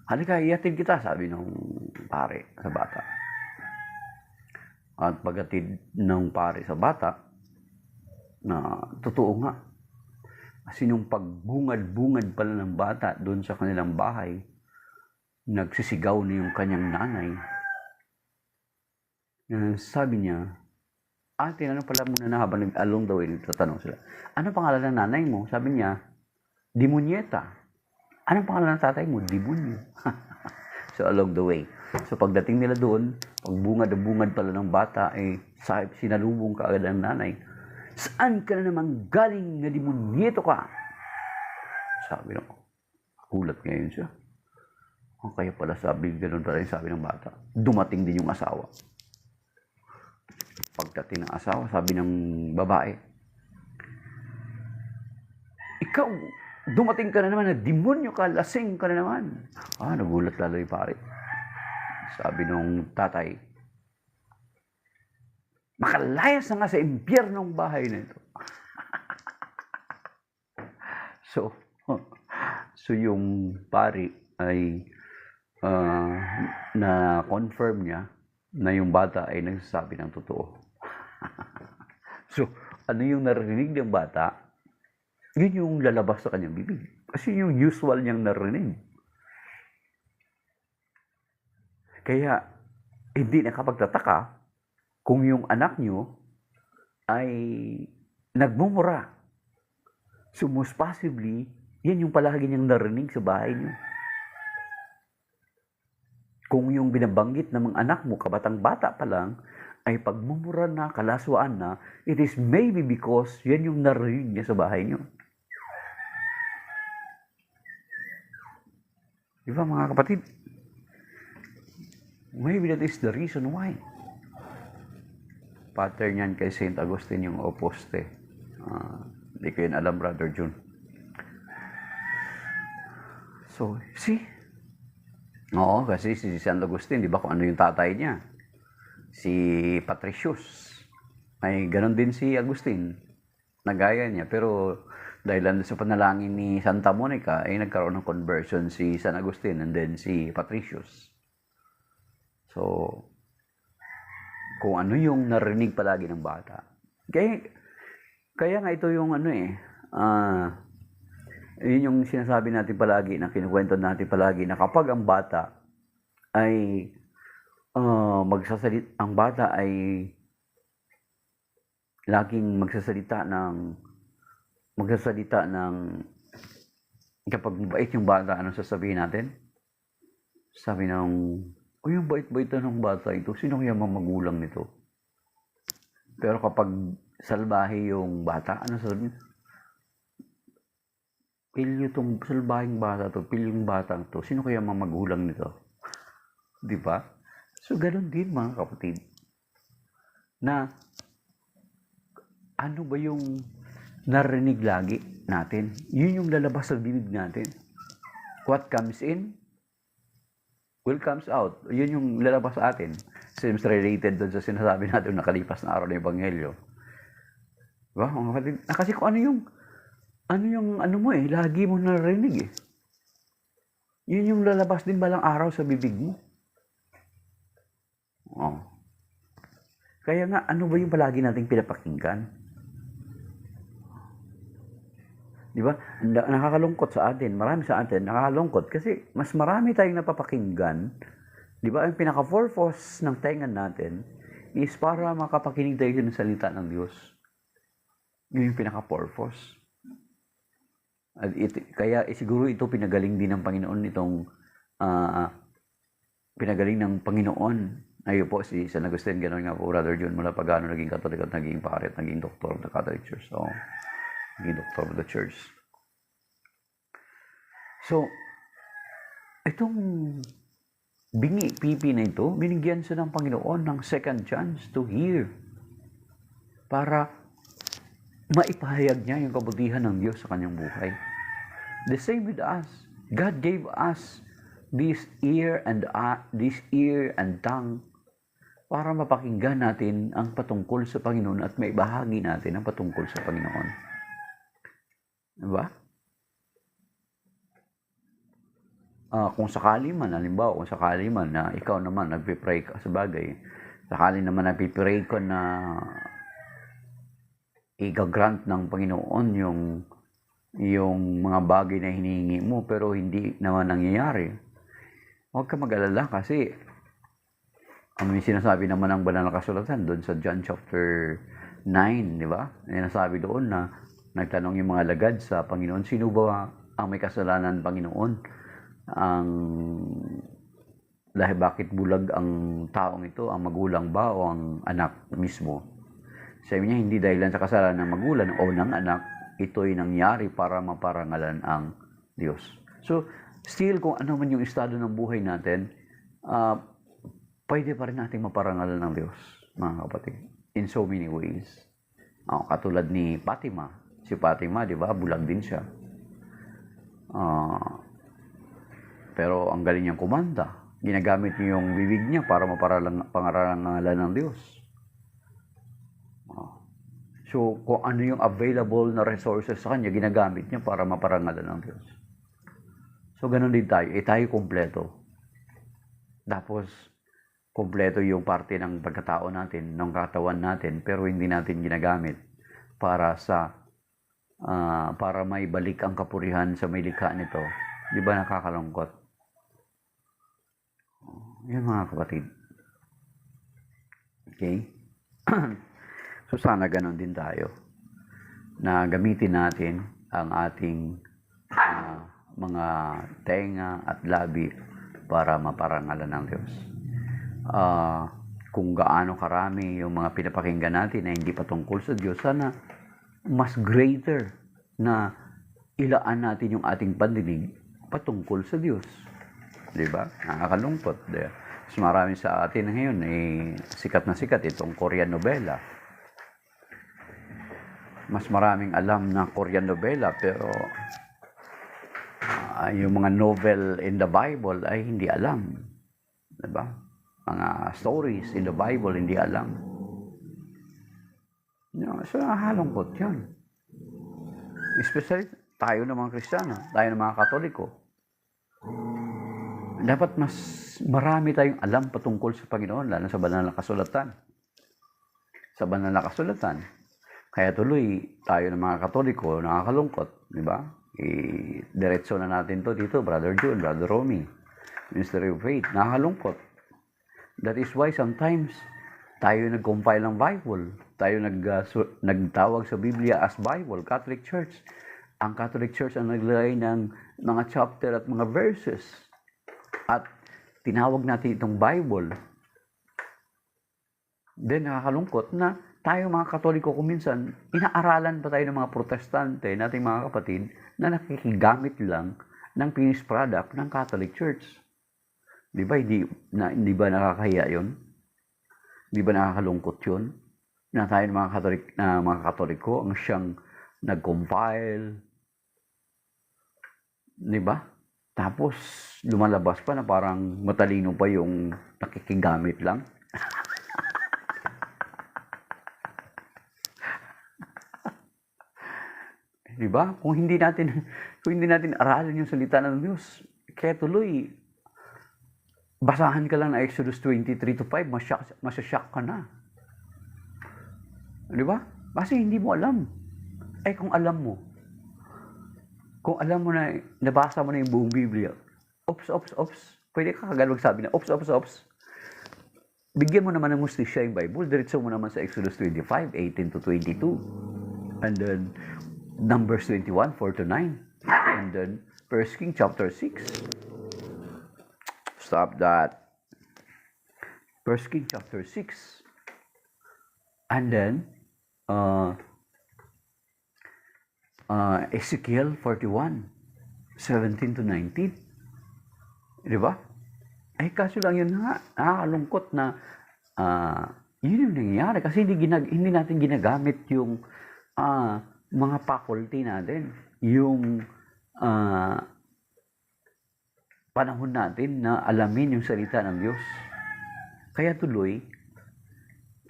Halika, iatid kita, sabi ng pare sa bata. At paghatid ng pare sa bata, na totoo nga. Kasi nung pagbungad-bungad pala ng bata doon sa kanilang bahay, nagsisigaw na yung kanyang nanay. Sabi niya, tinanong pala muna na habang along the way, nagtatanong sila, "Ano pangalan ng nanay mo?" Sabi niya, "Demonyeta." "Anong pangalan ng tatay mo?" "Demonyo." So along the way. So pagdating nila doon, pagbungad pala ng bata, sinalubong ka agad ng nanay. "Saan ka na naman galing na demonyeto ka?" Sabi ng kulat ngayon siya. Kaya pala ganun pala yung sabi ng bata. Dumating din yung asawa. Pagdating ng asawa, sabi ng babae, "Ikaw, dumating ka na naman na demonyo ka, lasing ka na naman." Nagulat lalo yung pare. Sabi nung tatay, "Makalayas na nga sa impyernong bahay na ito." So yung pari ay na-confirm niya na yung bata ay nagsasabi ng totoo. So, ano yung narinig ng bata? Yun yung lalabas sa kanyang bibig. Kasi yung usual niyang narinig. Kaya, hindi nakapagtataka kung yung anak niyo ay nagmumura. So, most possibly, yan yung palagi niyang narinig sa bahay niyo. Kung yung binabanggit ng mga anak mo, kabatang-bata pa lang, ay pagmumura na, kalaswaan na, it is maybe because yan yung narinig niya sa bahay niyo. Di ba mga kapatid? Maybe that is the reason why. Pattern yan kay St. Augustine yung oposte. Hindi ko yun alam, Brother June. So, see? Oo, kasi si St. Augustine, di ba kung ano yung tatay niya? Si Patricius. Ay, ganon din si Agustin. Nagaya niya. Pero dahil sa panalangin ni Santa Monica, ay nagkaroon ng conversion si San Agustin and then si Patricius. So, kung ano yung narinig palagi ng bata. Kaya nga ito yung yun yung sinasabi natin palagi, na kinukwento natin palagi, na kapag ang bata ay ang bata ay laging magsasalita ng kapag mabait yung bata, ano sasabihin natin? Sabi ng, yung bait-bait ng bata ito, sino kaya magulang nito? Pero kapag salbahe yung bata, ano sasabihin? pilyo tong salbahing bata to, pilyong batang to. Sino kaya mga magulang nito? Di ba? So, ganun din mga kapatid. Na, ano ba yung narinig lagi natin? Yun yung lalabas sa bibig natin. What comes in, will comes out. Yun yung lalabas sa atin. Seems related doon sa sinasabi natin nakalipas na araw ng Ebanghelyo. Diba? Mga kapatid, kasi kung ano mo lagi mo narinig eh. Yun yung lalabas din balang araw sa bibig mo. Oh. Kaya nga, ano ba yung palagi nating pinapakinggan? Di ba? Nakakalungkot sa atin. Marami sa atin nakakalungkot kasi mas marami tayong napapakinggan. Di ba? Ang pinaka-purpose ng tenga natin is para makapakinig tayo ng salita ng Diyos. Yun yung pinaka-purpose. Kaya siguro ito pinagaling din ng Panginoon pinagaling ng Panginoon. Ayun po, si San Agustin, gano'n nga po, Brother John, mula pagano naging Katoliko at naging pare at naging doktor of the Catholic Church. So, naging doktor of the Church. So, itong pipi na ito, binigyan siya ng Panginoon ng second chance to hear para maipahayag niya yung kabutihan ng Diyos sa kanyang buhay. The same with us. God gave us this ear and tongue para mapakinggan natin ang patungkol sa Panginoon at maibahagi natin ang patungkol sa Panginoon. Diba? Kung sakali man, halimbawa, kung sakali man na ikaw naman nagpipray ka sa bagay, sakali naman nagpipray ko na i-grant ng Panginoon yung mga bagay na hinihingi mo pero hindi naman nangyayari, huwag ka mag-alala kasi may sinasabi naman ng banal na kasulatan doon sa John chapter 9, di ba? Sinasabi doon na nagtanong yung mga lagad sa Panginoon, sino ba ang may kasalanan, Panginoon? Dahil bakit bulag ang taong ito, ang magulang ba o ang anak mismo? Sabi niya, hindi dahil sa kasalanan ng magulang o ng anak, ito'y nangyari para maparangalan ang Diyos. So, still kung ano man yung estado ng buhay natin, pwede pa rin natin maparangalan ng Diyos, mga kapatid, in so many ways. Katulad ni Fatima. Si Fatima, di ba, bulag din siya. Pero ang galing niyang kumanta. Ginagamit niya yung bibig niya para maparangalan ng Diyos. So, kung ano yung available na resources sa kanya, ginagamit niya para maparangalan ng Diyos. So, ganun din tayo. Tayo kompleto. Tapos, kompleto yung parte ng pagkatao natin, ng katawan natin, pero hindi natin ginagamit para may balik ang kapurihan sa may likha nito. Di ba nakakalungkot? Yan mga kapatid. Okay? So sana ganon din tayo na gamitin natin ang ating mga tenga at labi para maparangalan ng Diyos. Kung gaano karami yung mga pinapakinggan natin na hindi patungkol sa Diyos, sana mas greater na ilaan natin yung ating pandinig patungkol sa Diyos. Diba? Nakakalungkot. Mas marami sa atin ngayon sikat na sikat itong Korean novela. Mas maraming alam na Korean novela pero yung mga novel in the Bible ay hindi alam. Diba? Mga stories in the Bible hindi alam. So nakakalungkot yan. Especially tayo ng mga Kristiyano, tayo ng mga Katoliko. Dapat mas marami tayong alam patungkol sa Panginoon, lalo sa banal na kasulatan. Sa banal na kasulatan. Kaya tuloy tayo ng mga Katoliko, nakakalungkot, di ba? Diretso na natin to dito, Brother John, Brother Romy, Ministry of Faith, nakakalungkot. That is why sometimes tayo nag-compile ng Bible. Tayo nagtawag sa Biblia as Bible, Catholic Church. Ang Catholic Church ang naglagay ng mga chapter at mga verses. At tinawag natin itong Bible. Then nakakalungkot na tayo mga Katoliko kung minsan, inaaralan pa tayo ng mga protestante, nating mga kapatid, na nakikigamit lang ng finished product ng Catholic Church. Di ba? Hindi ba nakakahiya yun? Di ba nakakalungkot yun? Na tayo mga Katoliko ang siyang nag-compile. Di ba? Tapos, lumalabas pa na parang matalino pa yung nakikigamit lang. Di ba? Kung hindi natin aralin yung salita ng Diyos, kaya tuloy, basahan ka lang ng Exodus 23-5, masashock ka na. Di ba? Kasi hindi mo alam. Kung alam mo na, nabasa mo na yung buong Biblia, ops, pwede ka kagad magsabi na, ops, bigyan mo naman ng mustisya yung Bible, diretso mo naman sa Exodus 25, 18-22, and then, Numbers 21, 4-9, and then, 1 Kings chapter 6. Stop that. 1 Kings chapter 6. And then, Ezekiel 41, 17-19. Di ba? Kaso lang yun nga, nakakalungkot na yun yung nangyayari kasi hindi natin ginagamit yung mga faculty natin, yung panahon natin na alamin yung salita ng Diyos. Kaya tuloy,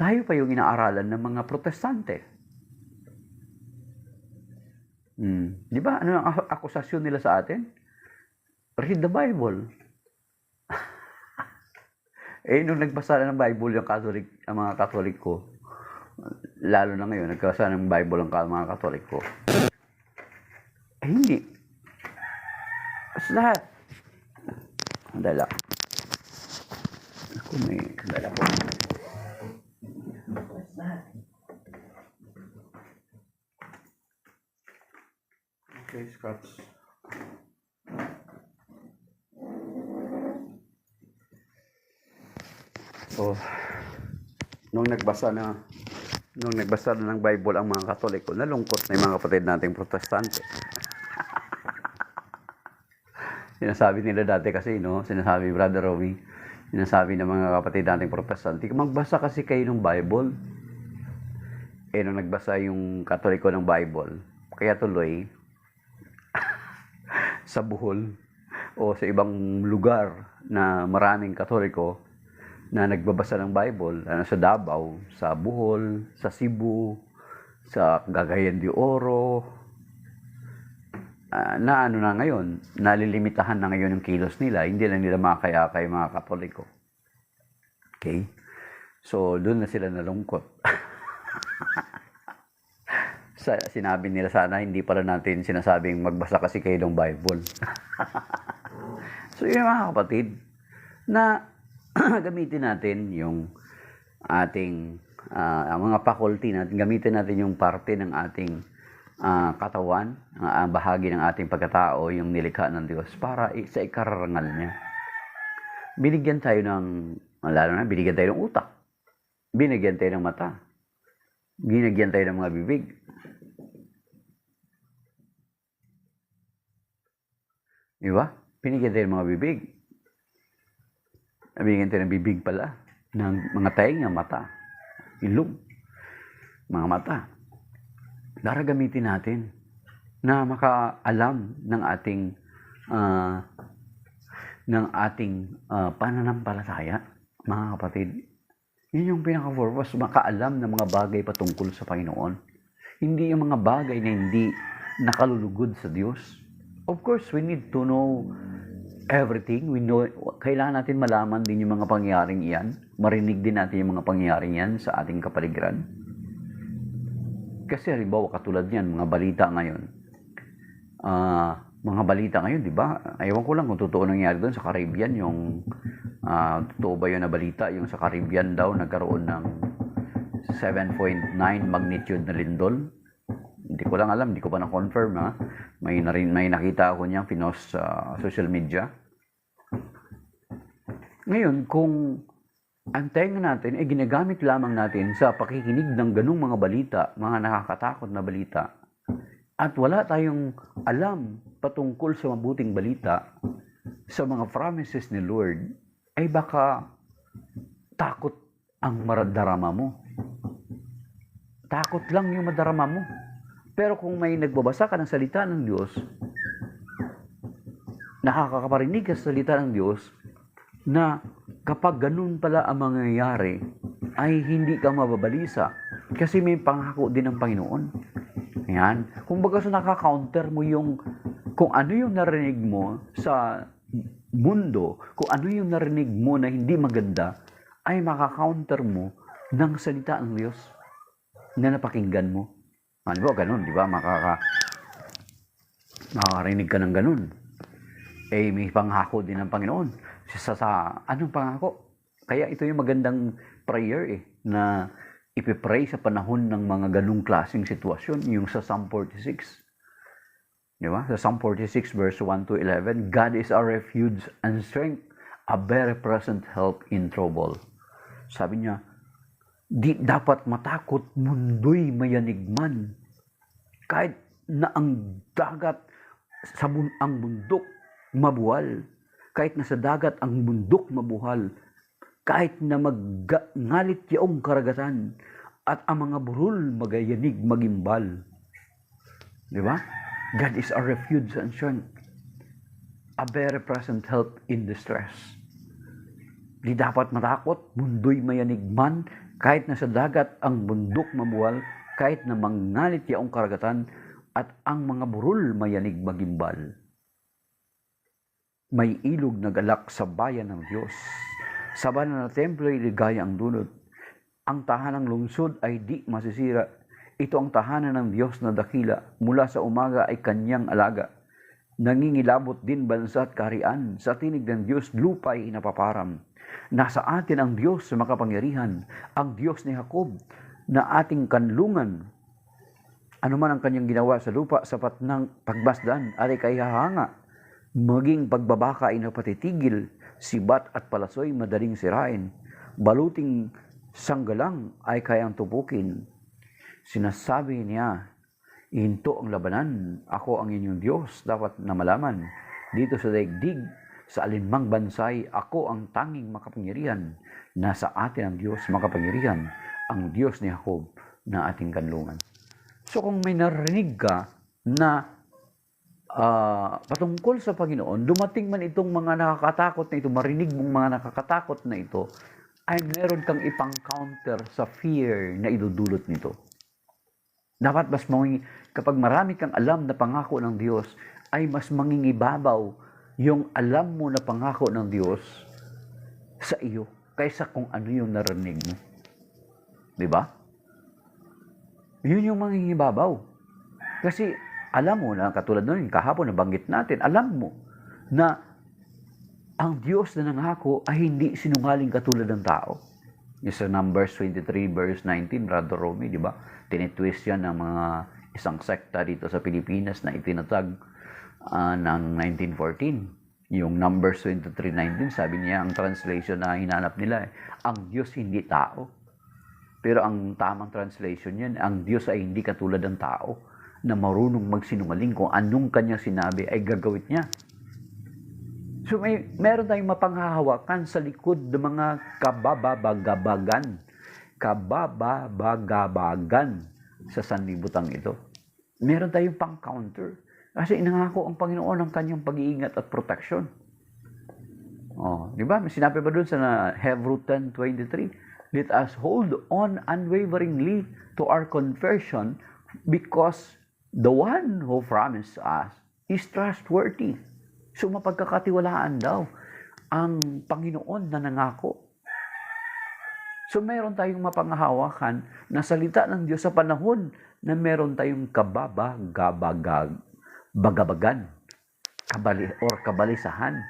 tayo pa yung inaaralan ng mga protestante. Di ba? Ano ang akusasyon nila sa atin? Read the Bible. Nung nagbasa na ng Bible ang mga Katolik ko, lalo na ngayon, nagbasa ng Bible ang mga Katolik ko. Hindi. Basta lahat. Dala. Ako may dala ko. Okay, scratch. So, nung nagbasa na ng Bible ang mga Katoliko, nalungkot na yung mga kapatid nating protestante. Sinasabi nila dati kasi, sinasabi Brother Romy, sinasabi ng mga kapatid nating protestante, magbasa kasi kayo ng Bible. Nung nagbasa yung Katoliko ng Bible, kaya tuloy, sa Bohol o sa ibang lugar na maraming Katoliko na nagbabasa ng Bible, sa Davao, sa Bohol, sa Cebu, sa Cagayan de Oro, na ngayon, nalilimitahan na ngayon yung kilos nila, hindi na nila makakayakay mga Katoliko. Okay? So, doon na sila nalungkot. Sinabi nila sana, hindi pala natin sinasabing magbasa kasi kayo ng Bible. So, yun mga kapatid, na gamitin natin yung ating mga faculty natin, gamitin natin yung parte ng ating katawan, ang bahagi ng ating pagkatao, yung nilikha ng Diyos para sa ikararangal niya. Binigyan tayo binigyan tayo ng utak, binigyan tayo ng mata, binigyan tayo ng mga bibig. Di ba? Binigyan tayo ng mga bibig. Binigyan tayo ng bibig pala, ng mga tainga, mata, ilong, mga mata. Para gamitin natin na makaalam ng ating pananampalataya, mga kapatid. Yun yung pinaka-purpose, makaalam ng mga bagay patungkol sa Panginoon. Hindi yung mga bagay na hindi nakalulugod sa Diyos. Of course, we need to know everything. We know, kailangan natin malaman din yung mga pangyayaring iyan. Marinig din natin yung mga pangyayaring iyan sa ating kapaligiran. Kasi halimbawa, katulad yan, mga balita ngayon. Di ba? Ewan ko lang kung totoo nangyari doon sa Caribbean, yung totoo ba yun na balita, yung sa Caribbean daw nagkaroon ng 7.9 magnitude na lindol. Hindi ko lang alam, hindi ko pa na-confirm ha. May nakita ako niyang pinost sa social media. Ngayon, kung ang tenga natin ay ginagamit lamang natin sa pakikinig ng ganung mga balita, mga nakakatakot na balita. At wala tayong alam patungkol sa mabuting balita, sa mga promises ni Lord, ay baka takot ang maradarama mo. Takot lang yung madarama mo. Pero kung may nagbabasa ka ng salita ng Diyos, nakakaparinig ka sa salita ng Diyos, na kapag ganun pala ang mangyayari, ay hindi ka mababalisa. Kasi may pangako din ng Panginoon. Yan. Kung baga sa nakaka-counter mo yung, kung ano yung narinig mo sa mundo, kung ano yung narinig mo na hindi maganda, ay makaka-counter mo ng salita ng Diyos na napakinggan mo. Ano ba, ganun, di ba? Makakarinig ka ng ganun. Eh, may pangako din ng Panginoon. Anong pangako? Kaya ito yung magandang prayer na ipipray sa panahon ng mga ganung klaseng sitwasyon, yung sa Psalm 46. Di ba? Sa Psalm 46 verse 1 to 11, God is our refuge and strength, a very present help in trouble. Sabi niya, di dapat matakot, mundo'y mayanigman. Kahit na ang dagat, ang bundok mabuhal, kahit na sa dagat ang bundok mabuhal, kahit na magngalit yaong karagatan, at ang mga burol magayanig magimbal. Di ba? God is our refuge and strength, a very present help in distress. Di dapat matakot, mundo'y mayanigman, kahit na sa dagat ang bundok mabuhal, kahit na mangngalit yaong karagatan, at ang mga burol mayanig magimbal. May ilog na galak sa bayan ng Diyos. Sa banal na templo ay ligaya ang dulot. Ang tahanang lungsod ay di masisira. Ito ang tahanan ng Diyos na dakila. Mula sa umaga ay kanyang alaga. Nangingilabot din bansa at kaharian. Sa tinig ng Diyos lupa ay napaparam. Nasa atin ang Diyos sa makapangyarihan, ang Diyos ni Jacob na ating kanlungan. Ano man ang kanyang ginawa sa lupa, sapat ng pagmasdan at ay kahihanga. Maging pagbabaka ay napatitigil, sibat at palasoy madaling sirain, baluting sanggalang ay kayang tupukin. Sinasabi niya, ihinto ang labanan, ako ang inyong Diyos, dapat na malaman. Dito sa daigdig, sa alinmang bansay, ako ang tanging makapangyarihan. Nasa atin ang Diyos makapangyarihan, ang Diyos ni Jacob na ating kanlungan. So kung may narinig ka na patungkol sa Panginoon, dumating man itong mga nakakatakot na ito, marinig mong mga nakakatakot na ito, ay meron kang ipang-counter sa fear na idudulot nito. Dapat kapag marami kang alam na pangako ng Diyos, ay mas mangingibabaw yung alam mo na pangako ng Diyos sa iyo, kaysa kung ano yung narinig mo. Diba? Yun yung mangingibabaw. Kasi alam mo na, katulad nun, kahapon nabanggit natin, alam mo na ang Diyos na nangako ay hindi sinungaling katulad ng tao. Yung sa Numbers 23 verse 19, Brother Romy, di ba? Tinitwist yan ng mga isang sekta dito sa Pilipinas na itinatag ng 1914. Yung Numbers 23:19, sabi niya, ang translation na hinanap nila, ang Diyos hindi tao. Pero ang tamang translation yan, ang Diyos ay hindi katulad ng tao na marunong magsinungaling, kung anong kanya sinabi ay gagawin niya. So meron tayong mapanghahawakan sa likod ng mga kababagabagan sa sanlibutan ito. Meron tayong pang-counter. Kasi inangako ang Panginoon ang kanyang pag-iingat at protection. Di ba? May sinabi pa doon sa Hebrew 10:23, let us hold on unwaveringly to our confession, because the one who promised us is trustworthy. So mapagkakatiwalaan daw ang Panginoon na nangako. So meron tayong mapanghahawakan na salita ng Diyos sa panahon na meron tayong kabalisahan.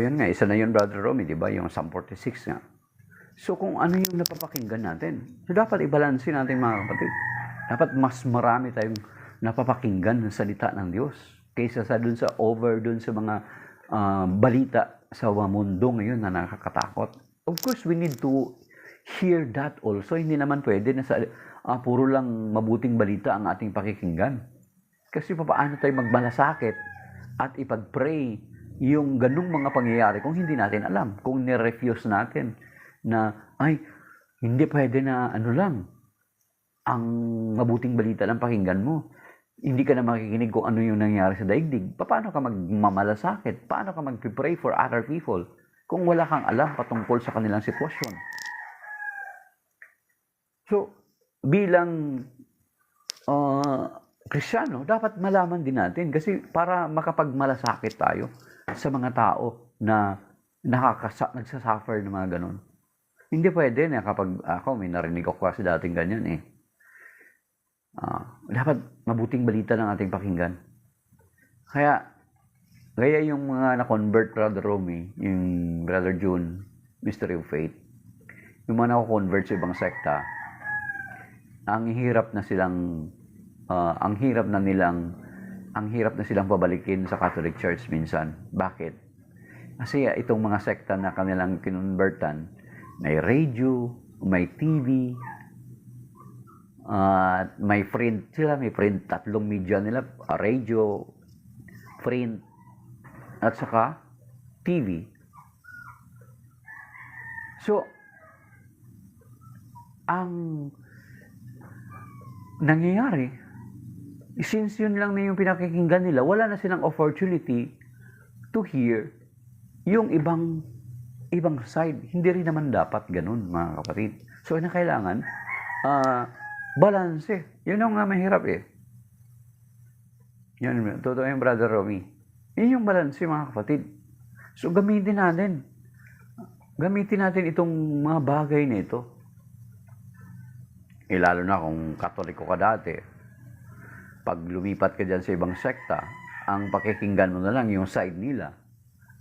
Yun nga, isa na yun, Brother Romy, di ba? Yung Psalm 46 nga. So kung ano yung napapakinggan natin, so dapat i-balance natin, mga kapatid. Dapat mas marami tayong napapakinggan ng salita ng Diyos kaysa sa dun sa mga balita sa mundo ngayon na nakakatakot. Of course, we need to hear that also. Hindi naman pwede na puro lang mabuting balita ang ating pakikinggan. Kasi paano tayo magmalasakit at ipag-pray yung ganung mga pangyayari kung hindi natin alam, kung nirefuse natin na, hindi pwede na ang mabuting balita ng pakinggan mo. Hindi ka na makikinig kung ano yung nangyari sa daigdig. Paano ka magmamalasakit? Paano ka mag-pray for other people kung wala kang alam patungkol sa kanilang sitwasyon? So, bilang Kristiyano, dapat malaman din natin kasi para makapagmalasakit tayo sa mga tao na nagsasuffer ng mga ganun. Hindi pwede na kapag ako, may narinig ako kasi dating ganyan dapat mabuting balita ng ating pakinggan. Kaya yung mga na-convert, Brother Romy, yung Brother June, Mystery of Faith, yung mga na-convert sa ibang sekta, ang hirap na silang pabalikin sa Catholic Church minsan. Bakit? Kasi itong mga sekta na kanilang kinonvertan, may radio, may TV, may print sila, may print, 3 media nila, radio, print, at saka TV. So, ang nangyayari, since yun lang na yung pinakikinggan nila, wala na silang opportunity to hear yung ibang side. Hindi rin naman dapat ganun, mga kapatid. So, na kailangan, balance. Yun ang mahirap Yun, totoo yung Brother Romy. Yun yung balance, mga kapatid. So, gamitin natin itong mga bagay na ito. Lalo na kung Katoliko ka dati. Pag lumipat ka dyan sa ibang sekta, ang pakikinggan mo na lang yung side nila,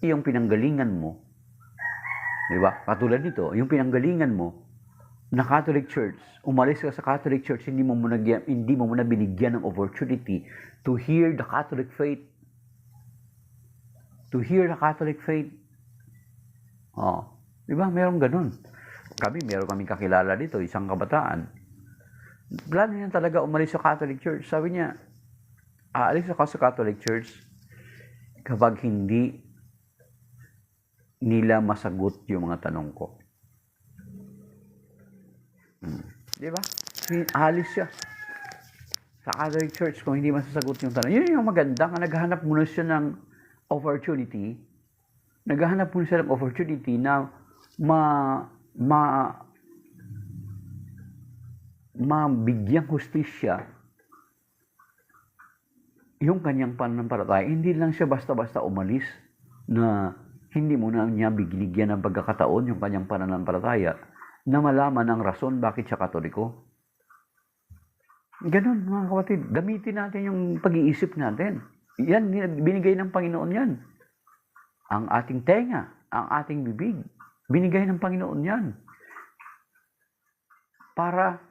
yung pinanggalingan mo. Diba? Katulad nito, yung pinanggalingan mo, na Catholic Church, umalis ka sa Catholic Church, hindi mo muna binigyan ng opportunity to hear the Catholic faith. To hear the Catholic faith. Diba? Merong ganun. Meron kaming kakilala dito, isang kabataan. Plano niya talaga umalis sa Catholic Church. Sabi niya, aalis ako sa Catholic Church kapag hindi nila masagot yung mga tanong ko. Diba? Alis siya sa Catholic Church kung hindi masasagot yung tanong. Yun yung maganda. Naghahanap muna siya ng opportunity. Na mabigyang hustisya yung kanyang pananampalataya. Hindi lang siya basta-basta umalis na hindi muna niya binigyan ng pagkakataon yung kanyang pananampalataya na malaman ang rason bakit siya Katoliko. Ganun, mga kapatid. Gamitin natin yung pag-iisip natin. Yan, binigay ng Panginoon yan. Ang ating tenga, ang ating bibig, binigay ng Panginoon yan. Para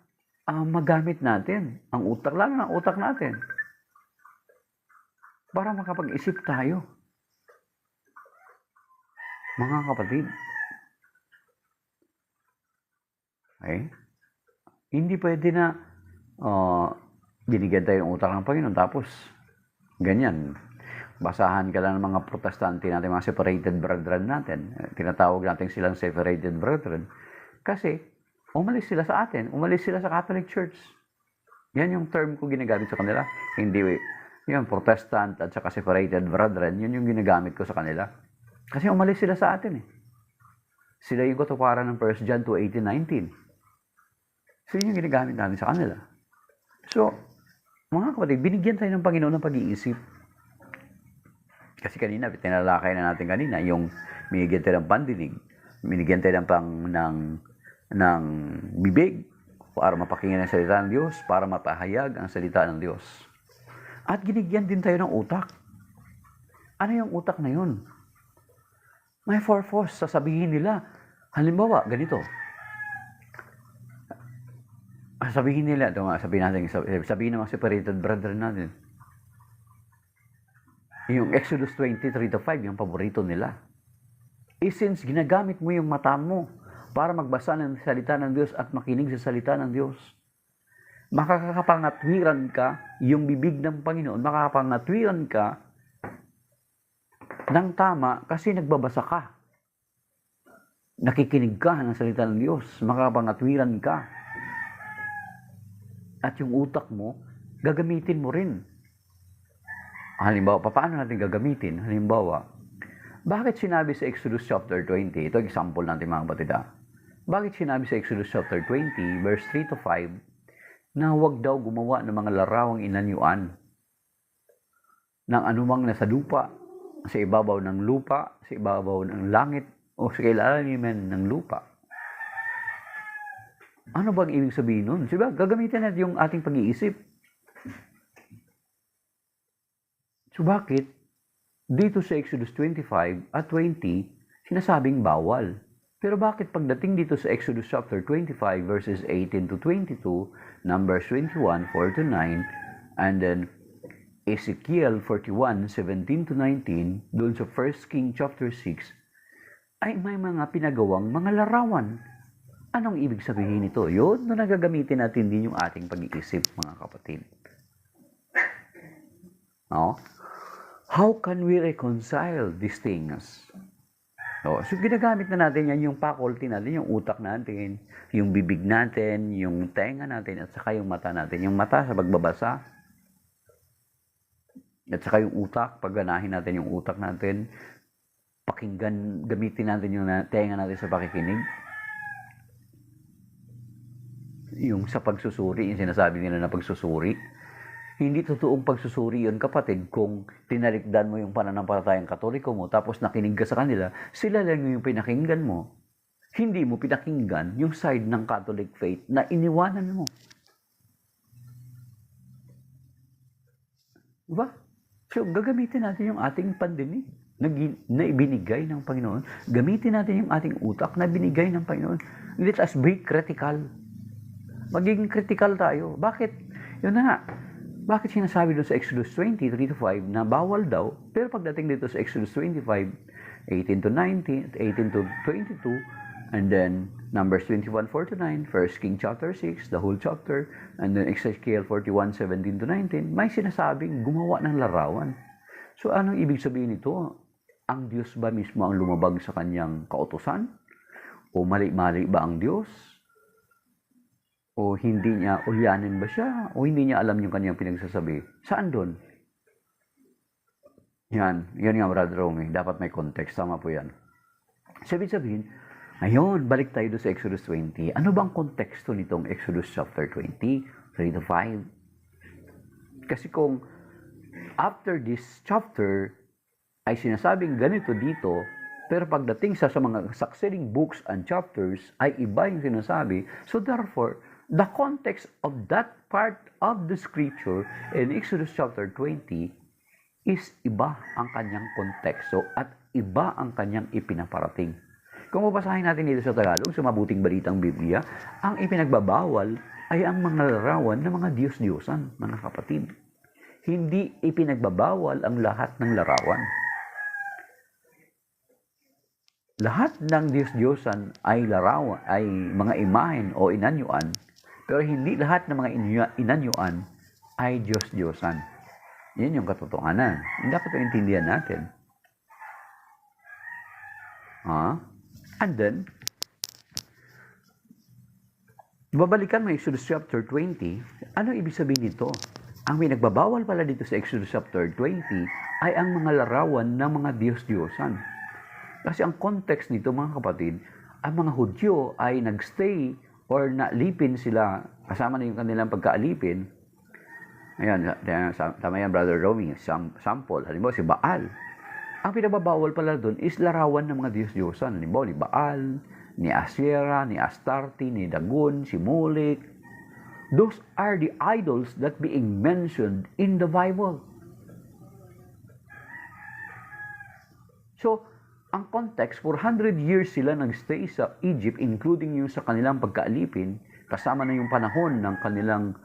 magamit natin ang utak, lalo na ang utak natin. Para makapag-isip tayo. Mga kapatid. Hindi pwede na binigyan tayo ng utak ng Panginoon tapos ganyan. Basahan ka lang ng mga protestante natin, mga separated brethren natin. Tinatawag natin silang separated brethren. Kasi umalis sila sa atin. Umalis sila sa Catholic Church. Yan yung term ko ginagamit sa kanila. Hindi yung protestant at saka separated brethren, yun yung ginagamit ko sa kanila. Kasi umalis sila sa atin Sila yung katuparan ng 1 John 2:18-19. So, yun yung ginagamit namin sa kanila. So, mga kapatid, binigyan tayo ng Panginoon ng pag-iisip. Kasi kanina, tinalakay na natin kanina, yung binigyan tayo ng pandinig, binigyan tayo ng bibig, para mapakinggan ang salita ng Diyos, para mapahayag ang salita ng Diyos. At ginigyan din tayo ng utak. Ano yung utak na yun? May purpose, sasabihin nila. Halimbawa, ganito. sabihin nila, ito nga, sabihin ng mga separated brother natin, yung Exodus 23:5, yung paborito nila. Since ginagamit mo yung mata mo para magbasa ng salita ng Diyos at makinig sa salita ng Diyos, makakapangatwiran ka yung bibig ng Panginoon, makakapangatwiran ka ng tama kasi nagbabasa ka. Nakikinig ka ng salita ng Diyos, makakapangatwiran ka. At yung utak mo, gagamitin mo rin. Halimbawa, paano natin gagamitin? Halimbawa, bakit sinabi sa Exodus chapter 20, ito example natin mga kapatid, bakit sinabi sa Exodus chapter 20, verse 3-5, na huwag daw gumawa ng mga larawang inanyuan ng anumang nasa lupa, sa ibabaw ng lupa, sa ibabaw ng langit, o sa kailaliman ng lupa? Ano bang ibig sabihin nun? Diba? Gagamitin natin yung ating pag-iisip. So bakit dito sa Exodus 25 at 20, sinasabing bawal? Pero bakit pagdating dito sa Exodus chapter 25 verses 18-22, Numbers 21, 4-9, and then Ezekiel 41, 17-19, doon sa 1 King chapter 6, ay may mga pinagawang mga larawan? Anong ibig sabihin nito? Yun na nagagamitin natin din yung ating pag-iisip, mga kapatid. No? How can we reconcile these things? So ginagamit na natin yan, yung faculty natin, yung utak natin, yung bibig natin, yung tenga natin, at saka yung mata natin. Yung mata sa pagbabasa, at saka yung utak, pagganahin natin yung utak natin, pakinggan, gamitin natin yung tenga natin sa pakikinig. Yung sa pagsusuri, yung sinasabi nila na pagsusuri, hindi totoong pagsusuri yun, kapatid, kung tinalikdan mo yung pananampalatayang Katoliko mo, tapos nakinig ka sa kanila, sila lang yung pinakinggan mo. Hindi mo pinakinggan yung side ng Catholic faith na iniwanan mo. Diba? So, gagamitin natin yung ating pandinig na ibinigay ng Panginoon. Gamitin natin yung ating utak na binigay ng Panginoon. Let us be critical. Magiging critical tayo. Bakit? Yun na nga. Bakit sinasabi doon sa Exodus 20, 3-5 na bawal daw, pero pagdating dito sa Exodus 25, 18-19, 18-22, and then Numbers 21, 4-9, 1 King chapter 6, the whole chapter, and then Ezekiel 41, 17-19, may sinasabing gumawa ng larawan. So anong ibig sabihin nito? Ang Diyos ba mismo ang lumabag sa kanyang kautusan? O mali-mali ba ang Diyos? O hindi niya, ulyanin ba siya? O hindi niya alam yung kanyang pinagsasabi? Saan doon? Yan nga, Brother Romy. Dapat may context. Tama po yan. Sabihin, ngayon, balik tayo doon sa Exodus 20. Ano bang konteksto nitong Exodus chapter 20, 3-5? Kasi kung after this chapter ay sinasabing ganito dito, pero pagdating sa mga succeeding books and chapters ay iba yung sinasabi. So therefore, the context of that part of the scripture in Exodus chapter 20 is iba ang kanyang konteksto at iba ang kanyang ipinaparating. Kung mabasahin natin dito sa Tagalog, sa Mabuting Balitang Biblia, ang ipinagbabawal ay ang mga larawan ng mga Diyos-Diyosan, mga kapatid. Hindi ipinagbabawal ang lahat ng larawan. Lahat ng Diyos-Diyosan ay larawan, ay mga imahen o inanyuan, pero hindi lahat ng mga inanyuan ay Diyos-Diyosan. Yan yung katotohanan. Hindi dapat ito intindihan natin. And then, babalikan mo Exodus chapter 20, ano ibig sabihin nito? Ang pinagbabawal pala dito sa Exodus chapter 20 ay ang mga larawan ng mga Diyos-Diyosan. Kasi ang context nito, mga kapatid, ang mga Hudyo ay nagstay or nalipin sila, kasama na yung kanilang pagkaalipin. Ayan, tama yan, Brother Romy, sample. Halimbawa, si Baal. Ang pinababawal pala doon is larawan ng mga Diyos-Diyosan. Halimbawa, ni Baal, ni Asherah, ni Astarte, ni Dagon, si Molech. Those are the idols that being mentioned in the Bible. So, ang context, 400 years sila nagstay sa Egypt, including yung sa kanilang pagkaalipin, kasama na yung panahon ng kanilang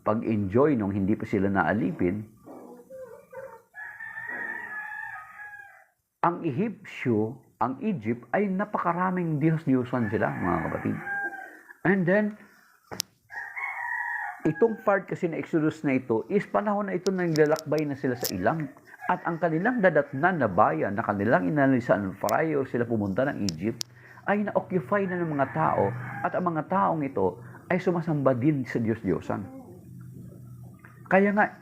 pag-enjoy nung hindi pa sila naalipin, ang Egypt ay napakaraming Diyos-Diyosan sila, mga kapatid. And then, itong part kasi na Exodus na ito is panahon na ito naglalakbay na sila sa ilang. At ang kanilang dadatnan na bayan na kanilang inalisan prior sila pumunta ng Egypt ay na-occupy na ng mga tao at ang mga taong ito ay sumasamba din sa Diyos-Diyosan. Kaya nga,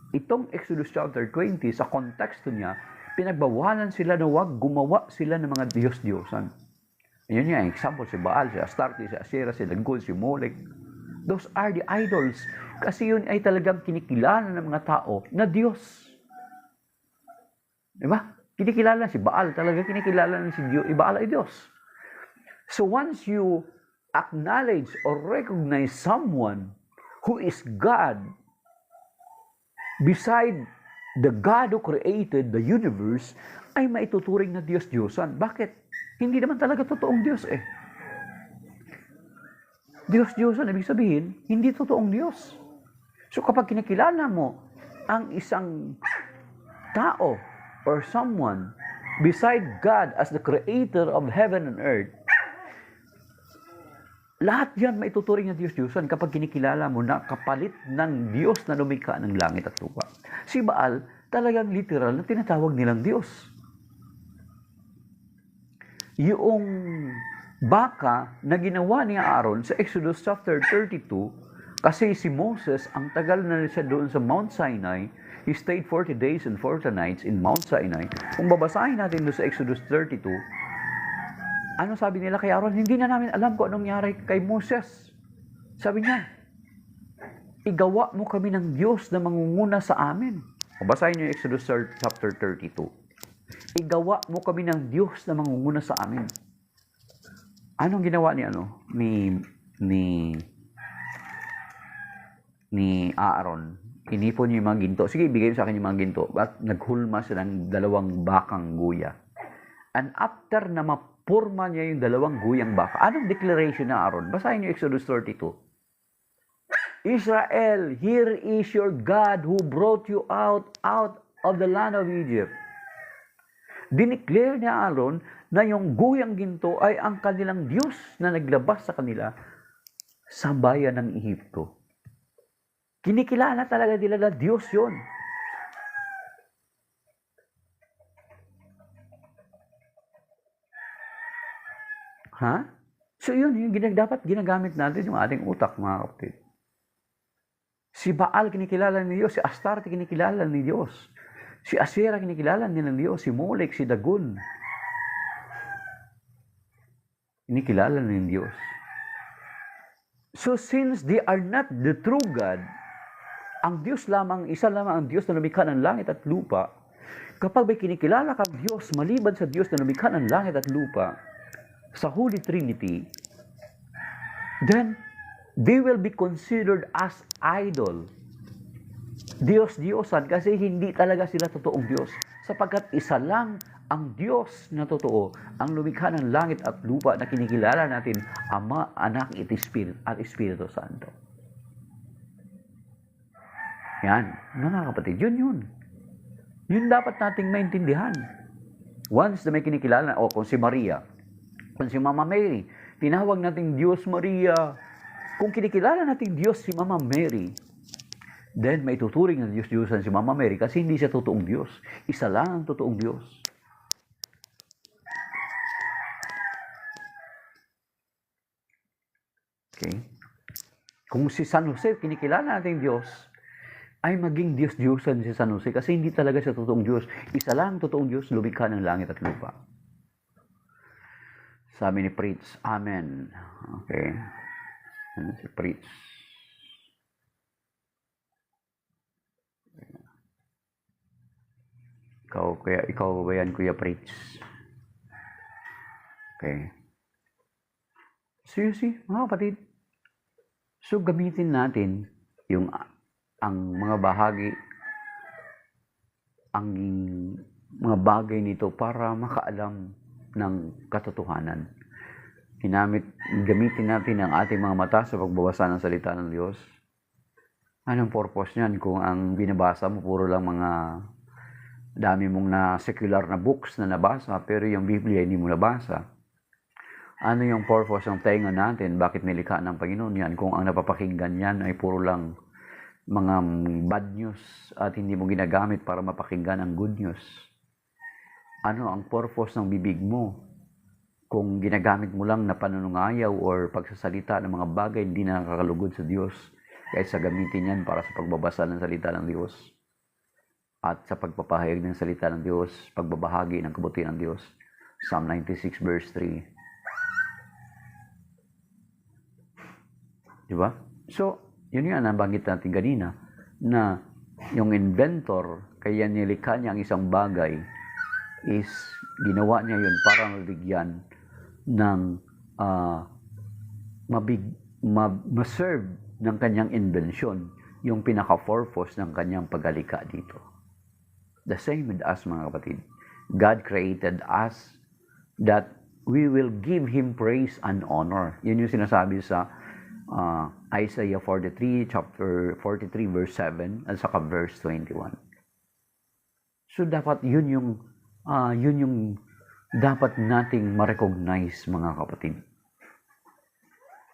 itong Exodus chapter 20, sa konteksto niya, pinagbawalan sila na huwag gumawa sila ng mga Diyos-Diyosan. Yun yung example, si Baal, si Astarte, si Asherah, si Dagon, si Molech. Those are the idols. Kasi yun ay talagang kinikilala ng mga tao na Diyos. Diba? Kinikilala si Baal, talaga kinikilala na si Diyos. Baal ay Diyos. So once you acknowledge or recognize someone who is God, beside the God who created the universe, ay maituturing na Diyos-Diyosan. Bakit? Hindi naman talaga totoong Diyos eh. Diyos-Diyosan, ibig sabihin, hindi totoong Diyos. So kapag kinikilala mo ang isang tao or someone beside God as the creator of heaven and earth, lahat yan maituturing na Diyos-Diyosan kapag kinikilala mo na kapalit ng Diyos na lumikha ng langit at lupa. Si Baal, talagang literal na tinatawag nilang Diyos. Yung baka na ginawa ni Aaron sa Exodus chapter 32, kasi si Moses, ang tagal na siya doon sa Mount Sinai, he stayed 40 days and 40 nights in Mount Sinai. Kung babasahin natin doon sa Exodus 32, ano sabi nila kay Aaron? Hindi na namin alam kung anong nangyari kay Moses. Sabi niya, igawa mo kami ng Diyos na mangunguna sa amin. Basahin niyo yung Exodus chapter 32. Igawa mo kami ng Diyos na mangunguna sa amin. Anong ginawa ni Aaron? Inipon niyo yung mga ginto. Sige, ibigay sa akin yung mga ginto. At naghulma sila ng 2 bakang guya. And after na mapurma niya yung 2 guyang baka, anong declaration na Aaron? Basahin niyo Exodus 32. Israel, here is your God who brought you out of the land of Egypt. Dineclare ni Aaron na yung guyang ginto ay ang kanilang Diyos na naglabas sa kanila sa bayan ng Ehipto. Kinikilala talaga nila na Diyos yun. Ha? So yun, yung dapat ginagamit natin yung ating utak, mga kapatid. Si Baal kinikilala ni Diyos, si Astarte kinikilala ni Diyos, si Asherah kinikilala ni Diyos, si Molech, si Dagon. Kinikilala ni Diyos. So since they are not the true God, ang Diyos lamang, isa lamang ang Diyos na lumikha ng langit at lupa, kapag may kinikilala kang Diyos, maliban sa Diyos na lumikha ng langit at lupa, sa Holy Trinity, then they will be considered as idol. Diyos-Diyosan kasi hindi talaga sila totoong Diyos. Sapagkat isa lang ang Diyos na totoo, ang lumikha ng langit at lupa na kinikilala natin, Ama, Anak, at Espiritu Santo. Yan, mga kapatid, yun. Yun dapat nating maintindihan. Once na may kinikilala, kung si Maria, kung si Mama Mary, tinawag nating Diyos Maria. Kung kinikilala nating Diyos si Mama Mary, then may tuturing ng Diyos-Diyosan si Mama Mary kasi hindi siya totoong Diyos. Isa lang ang totoong Diyos. Okay? Kung si San Jose, kinikilala nating Diyos, ay maging Diyos-Diyosan si San Jose kasi hindi talaga siya totoong Diyos. Isa lang ang totoong Diyos, lumikha ng langit at lupa. Sabi ni Pritz, Amen. Okay. Ano si Pritz? Ikaw ba yan, Kuya Pritz? Okay. So you see, mga kapatid, so gamitin natin ang mga bahagi, ang mga bagay nito para makaalam ng katotohanan. gamitin natin ang ating mga mata sa pagbabasa ng salita ng Diyos. Anong purpose niyan kung ang binabasa mo puro lang mga dami mong na secular na books na nabasa, pero yung Biblia hindi mo nabasa? Ano yung purpose ng tenga natin? Bakit nilikha ng Panginoon yan kung ang napapakinggan yan ay puro lang mga bad news at hindi mo ginagamit para mapakinggan ang good news? Ano ang purpose ng bibig mo kung ginagamit mo lang na panunungayaw or pagsasalita ng mga bagay hindi na nakakalugod sa Diyos, kaysa gamitin yan para sa pagbabasa ng salita ng Diyos at sa pagpapahayag ng salita ng Diyos, pagbabahagi ng kabutihan ng Diyos? Psalm 96 verse 3. Diba? So, yun nga nabanggit natin kanina, na yung inventor, kaya nilikha niya ang isang bagay, is ginawa niya yun para mabigyan ng ma-serve ng kanyang invention yung pinaka-purpose ng kanyang paghalika dito. The same with us, mga kapatid. God created us that we will give Him praise and honor. Yun yung sinasabi sa Isaiah 43, chapter 43, verse 7, at saka verse 21. So, dapat yun yung dapat nating ma-recognize, mga kapatid.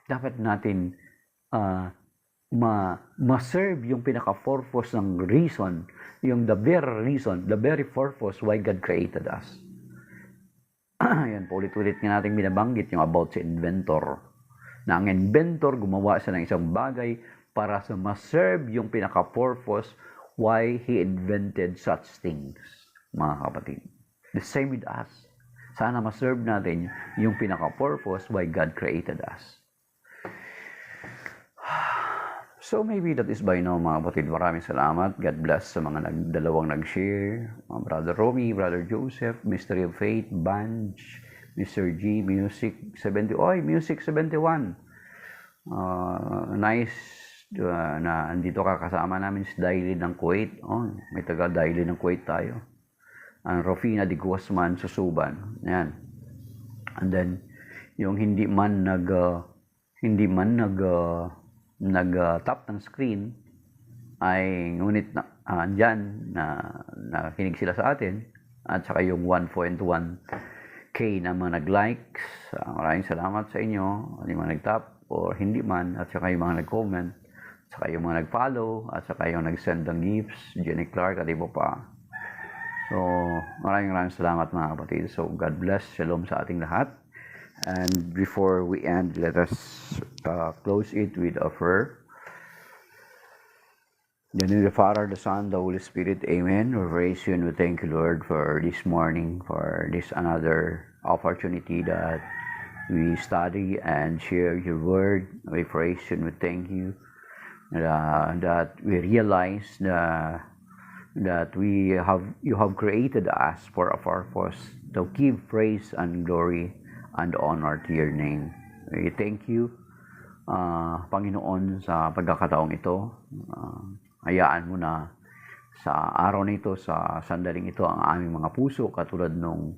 Dapat natin ma-serve yung pinaka-purpose ng reason, yung the very purpose why God created us. Yan, paulit-ulit nga natin binabanggit yung about sa inventor. Na ang inventor, gumawa siya ng isang bagay para sa ma-serve yung pinaka-purpose why he invented such things, mga kapatid. The same with us. Sana ma-serve natin yung pinaka-purpose why God created us. So maybe that is by now, mga kapatid. Maraming salamat. God bless sa mga dalawang nag-share. Brother Romy, Brother Joseph, Mystery of Faith, Banj, Mr. G, Music 70. Oy, Music 71. Nice na andito ka kasama namin si Daily ng Kuwait. Oh, may taga Daily ng Kuwait tayo. Ang Rofina de Guzman, Susuban. Yan. And then, yung hindi man nag-tap ng screen, ay ngunit andyan na nakinig sila sa atin, at saka yung 1.1K na mga nag-likes. Maraming salamat sa inyo, yung mga nag-tap or hindi man, at saka yung mga nag-comment, at saka yung mga nag-follow, at saka yung nag-send ng gifts, Jenny Clark at iba pa. So, maraming salamat, mga kapatid. So, God bless. Shalom sa ating lahat. And before we end, let us close it with a prayer. In the name of the Father, the Son, the Holy Spirit. Amen. We praise you and we thank you, Lord, for this morning, for this another opportunity that we study and share your word. We praise you and we thank you that we realize that you have created us for a purpose to give praise and glory and honor to your name. We thank you, Panginoon, sa pagkakataong ito. Hayaan mo na sa araw nito, sa sandaling ito, ang aming mga puso, katulad nung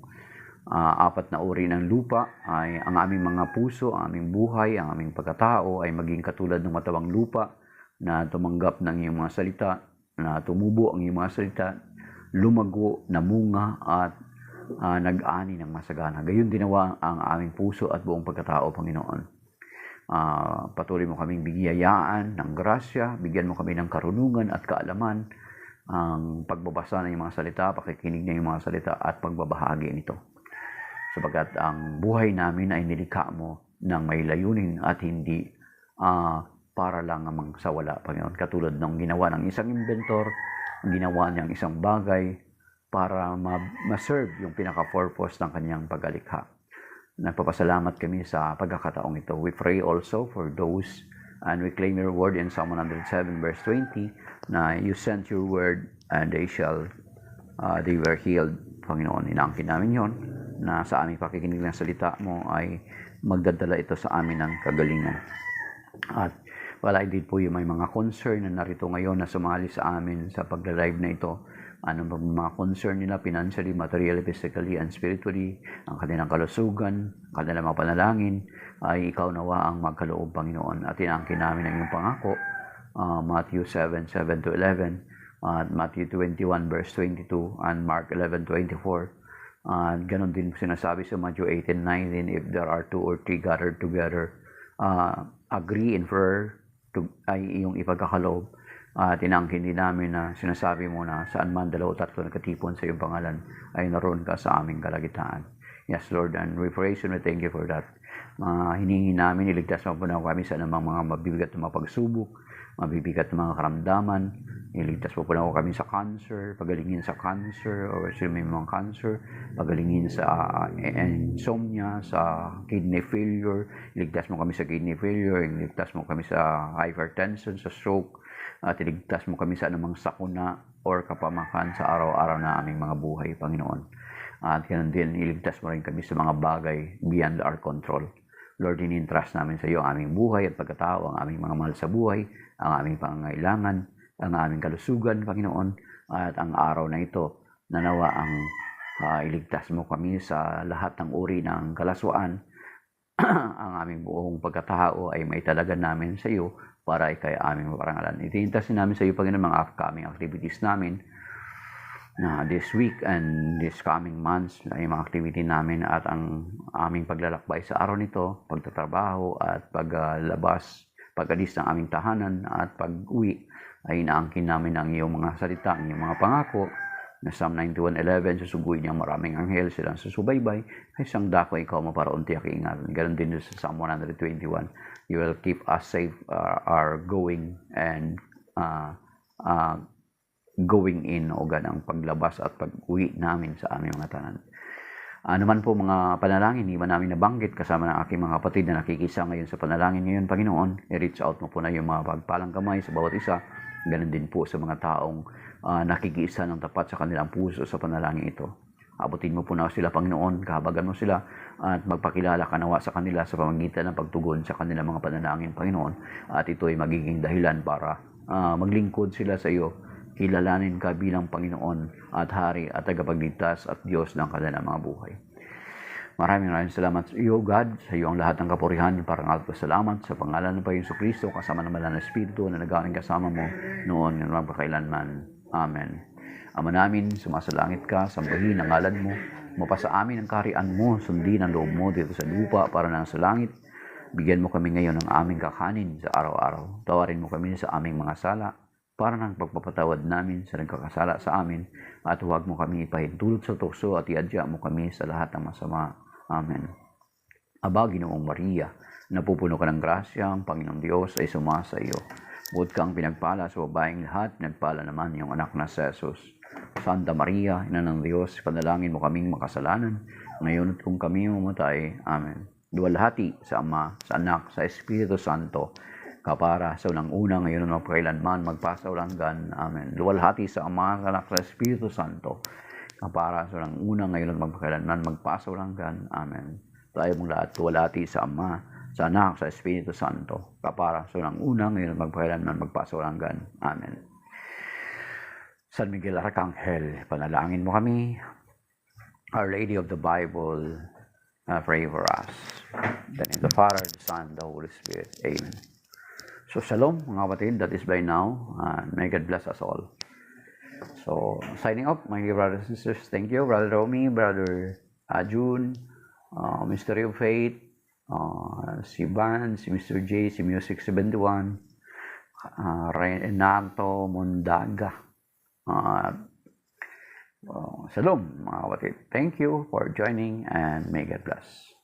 4 na uri ng lupa, ay ang aming mga puso, ang aming buhay, ang aming pagkatao ay maging katulad ng matawang lupa na tumanggap ng iyong mga salita, na tumubo ang iyong mga salita, lumago, namunga, at nag-ani ng masagana. Gayon dinawa ang aming puso at buong pagkatao, Panginoon. Patuloy mo kaming bigayaan ng grasya, bigyan mo kami ng karunungan at kaalaman, ang pagbabasa ng iyong mga salita, pakikinig ng iyong mga salita, at pagbabahagi nito. Sapagkat ang buhay namin ay nilikha mo ng may layunin at hindi para lang namang sa wala, Panginoon. Katulad ng ginawa ng isang inventor, ginawa niyang isang bagay para ma-serve yung pinaka-purpose ng kanyang paghalikha. Nagpapasalamat kami sa pagkakataong ito. We pray also for those, and we claim your word in Psalm 107 verse 20, na you sent your word and they were healed, Panginoon. Inaangkin namin yon, na sa aming pakikinig ng salita mo ay magdadala ito sa amin ng kagalingan. At wala din po yung may mga concern na narito ngayon na sumali sa amin sa pagla-live na ito, ano ba mga concern nila financially, materially, physically, and spiritually, ang kanilang kalusugan, ang kanilang mga panalangin, ay ikaw nawa ang magkaloob, Panginoon. At inaangkin namin ang iyong pangako, Matthew 7:7-11, at Matthew 21 verse 22, and Mark 11:24. At ganon din sinasabi sa Matthew 18:19, if there are 2 or 3 gathered together, agree in prayer, ay iyong ipagkakaloob. At inangkin din namin na sinasabi mo na saan man 2 o 3 nagkatipon sa iyong pangalan, ay naroon ka sa aming kalagitnaan. Yes, Lord, and we praise you and we thank you for that. Hiningi namin, iligtas mo po na kami sa anumang mga mabibigat na mga pagsubok, mabibigat na mga karamdaman. Iligtas mo po na kami sa cancer, pagalingin sa cancer, o sino may mga cancer, pagalingin sa insomnia, sa kidney failure. Iligtas mo kami sa kidney failure, iligtas mo kami sa hypertension, sa stroke, at iligtas mo kami sa anumang sakuna or kapamakan sa araw-araw na aming mga buhay, Panginoon. At ganun din, iligtas mo rin kami sa mga bagay beyond our control. Lord, in-entrust namin sa iyo ang aming buhay at pagkatao, ang aming mga mahal sa buhay, ang aming pangangailangan, ang aming kalusugan, Panginoon, at ang araw na ito, nanawa ang iligtas mo kami sa lahat ng uri ng kalaswaan. Ang aming buong pagkatao ay maitalagan namin sa iyo para ikay aming parangalan. Itiintasin namin sa iyo, Panginoon, mga upcoming activities namin this week and this coming months, ay mga activity namin at ang aming paglalakbay sa araw nito, pagtatrabaho at paglabas, pag-alis ng aming tahanan at pag-uwi, ay inaangkin namin ang iyong mga salita, ang iyong mga pangako na Psalm 91:11, susuguin niyang maraming anghel silang susubaybay, ay isang dako ikaw maparaunti akiingatan. Ganon din sa Psalm 121, you will keep us safe our going and going in o ganang paglabas at pag-uwi namin sa aming mga tanan. Naman po mga panalangin, hindi man namin nabanggit kasama ng aking mga kapatid na nakikisa ngayon sa panalangin ngayon, Panginoon, i-reach out mo po na yung mga pagpalang kamay sa bawat isa. Ganun din po sa mga taong nakikisa ng tapat sa kanilang puso sa panalangin ito. Abutin mo po na sila, Panginoon, kahabagan mo sila at magpakilala ka nawa sa kanila sa pamamagitan ng pagtugon sa kanilang mga panalangin, Panginoon. At ito ay magiging dahilan para maglingkod sila sa iyo. Kilalanin ka bilang Panginoon at Hari at tagapagligtas at Diyos ng kanilang mga buhay. Maraming salamat sa iyo, God, sa iyo ang lahat ng kapurihan, parangal at salamat sa pangalan ng Panginoon Kristo, kasama ng Banal na Espiritu na nagaling kasama mo noon ng magpakailanman. Amen. Ama namin, sumasalangit ka, sambahin ang ngalan mo, mapasa amin ang kaharian mo, sundin ang loob mo dito sa lupa para nang sa langit. Bigyan mo kami ngayon ng aming kakanin sa araw-araw. Tawarin mo kami sa aming mga sala, para ng pagpapatawad namin sa nagkakasala sa amin, at huwag mo kami ipahintulot sa tukso at iadya mo kami sa lahat ng masama. Amen. Aba, Ginoong Maria, napupuno ka ng grasya, ang Panginoong Diyos ay sumasa iyo. Bukod kang pinagpala sa babaeng lahat, pinagpala naman iyong anak na si Jesus. Santa Maria, Ina ng Diyos, panalangin mo kaming makasalanan, ngayon at kung kami mamatay. Amen. Luwalhati sa Ama, sa Anak, sa Espiritu Santo, kapara sa unang-una, ngayon at magpakailanman, magpasawalang. Amen. Luwalhati sa Ama, sa Anak, sa Espiritu Santo, kapara sa unang-una, ngayon at magpakailanman, magpasawalang. Amen. Tayo mong lahat, luwalhati sa Ama, sa Anak, sa Espiritu Santo, kapara sa unang-una, ngayon at magpakailanman, magpasawalang. Amen. San Miguel Arcangel, panalangin mo kami. Our Lady of the Bible, pray for us. Then in the Father, the Son, the Holy Spirit. Amen. So, shalom mga kapatid, that is by now, and may God bless us all. So, signing off, my dear brothers and sisters, thank you, Brother Romy, Brother June, Mystery of Faith, si Van, si Mr. J, si Music 71, Renato Mondaga. Shalom mga kapatid, thank you for joining and may God bless.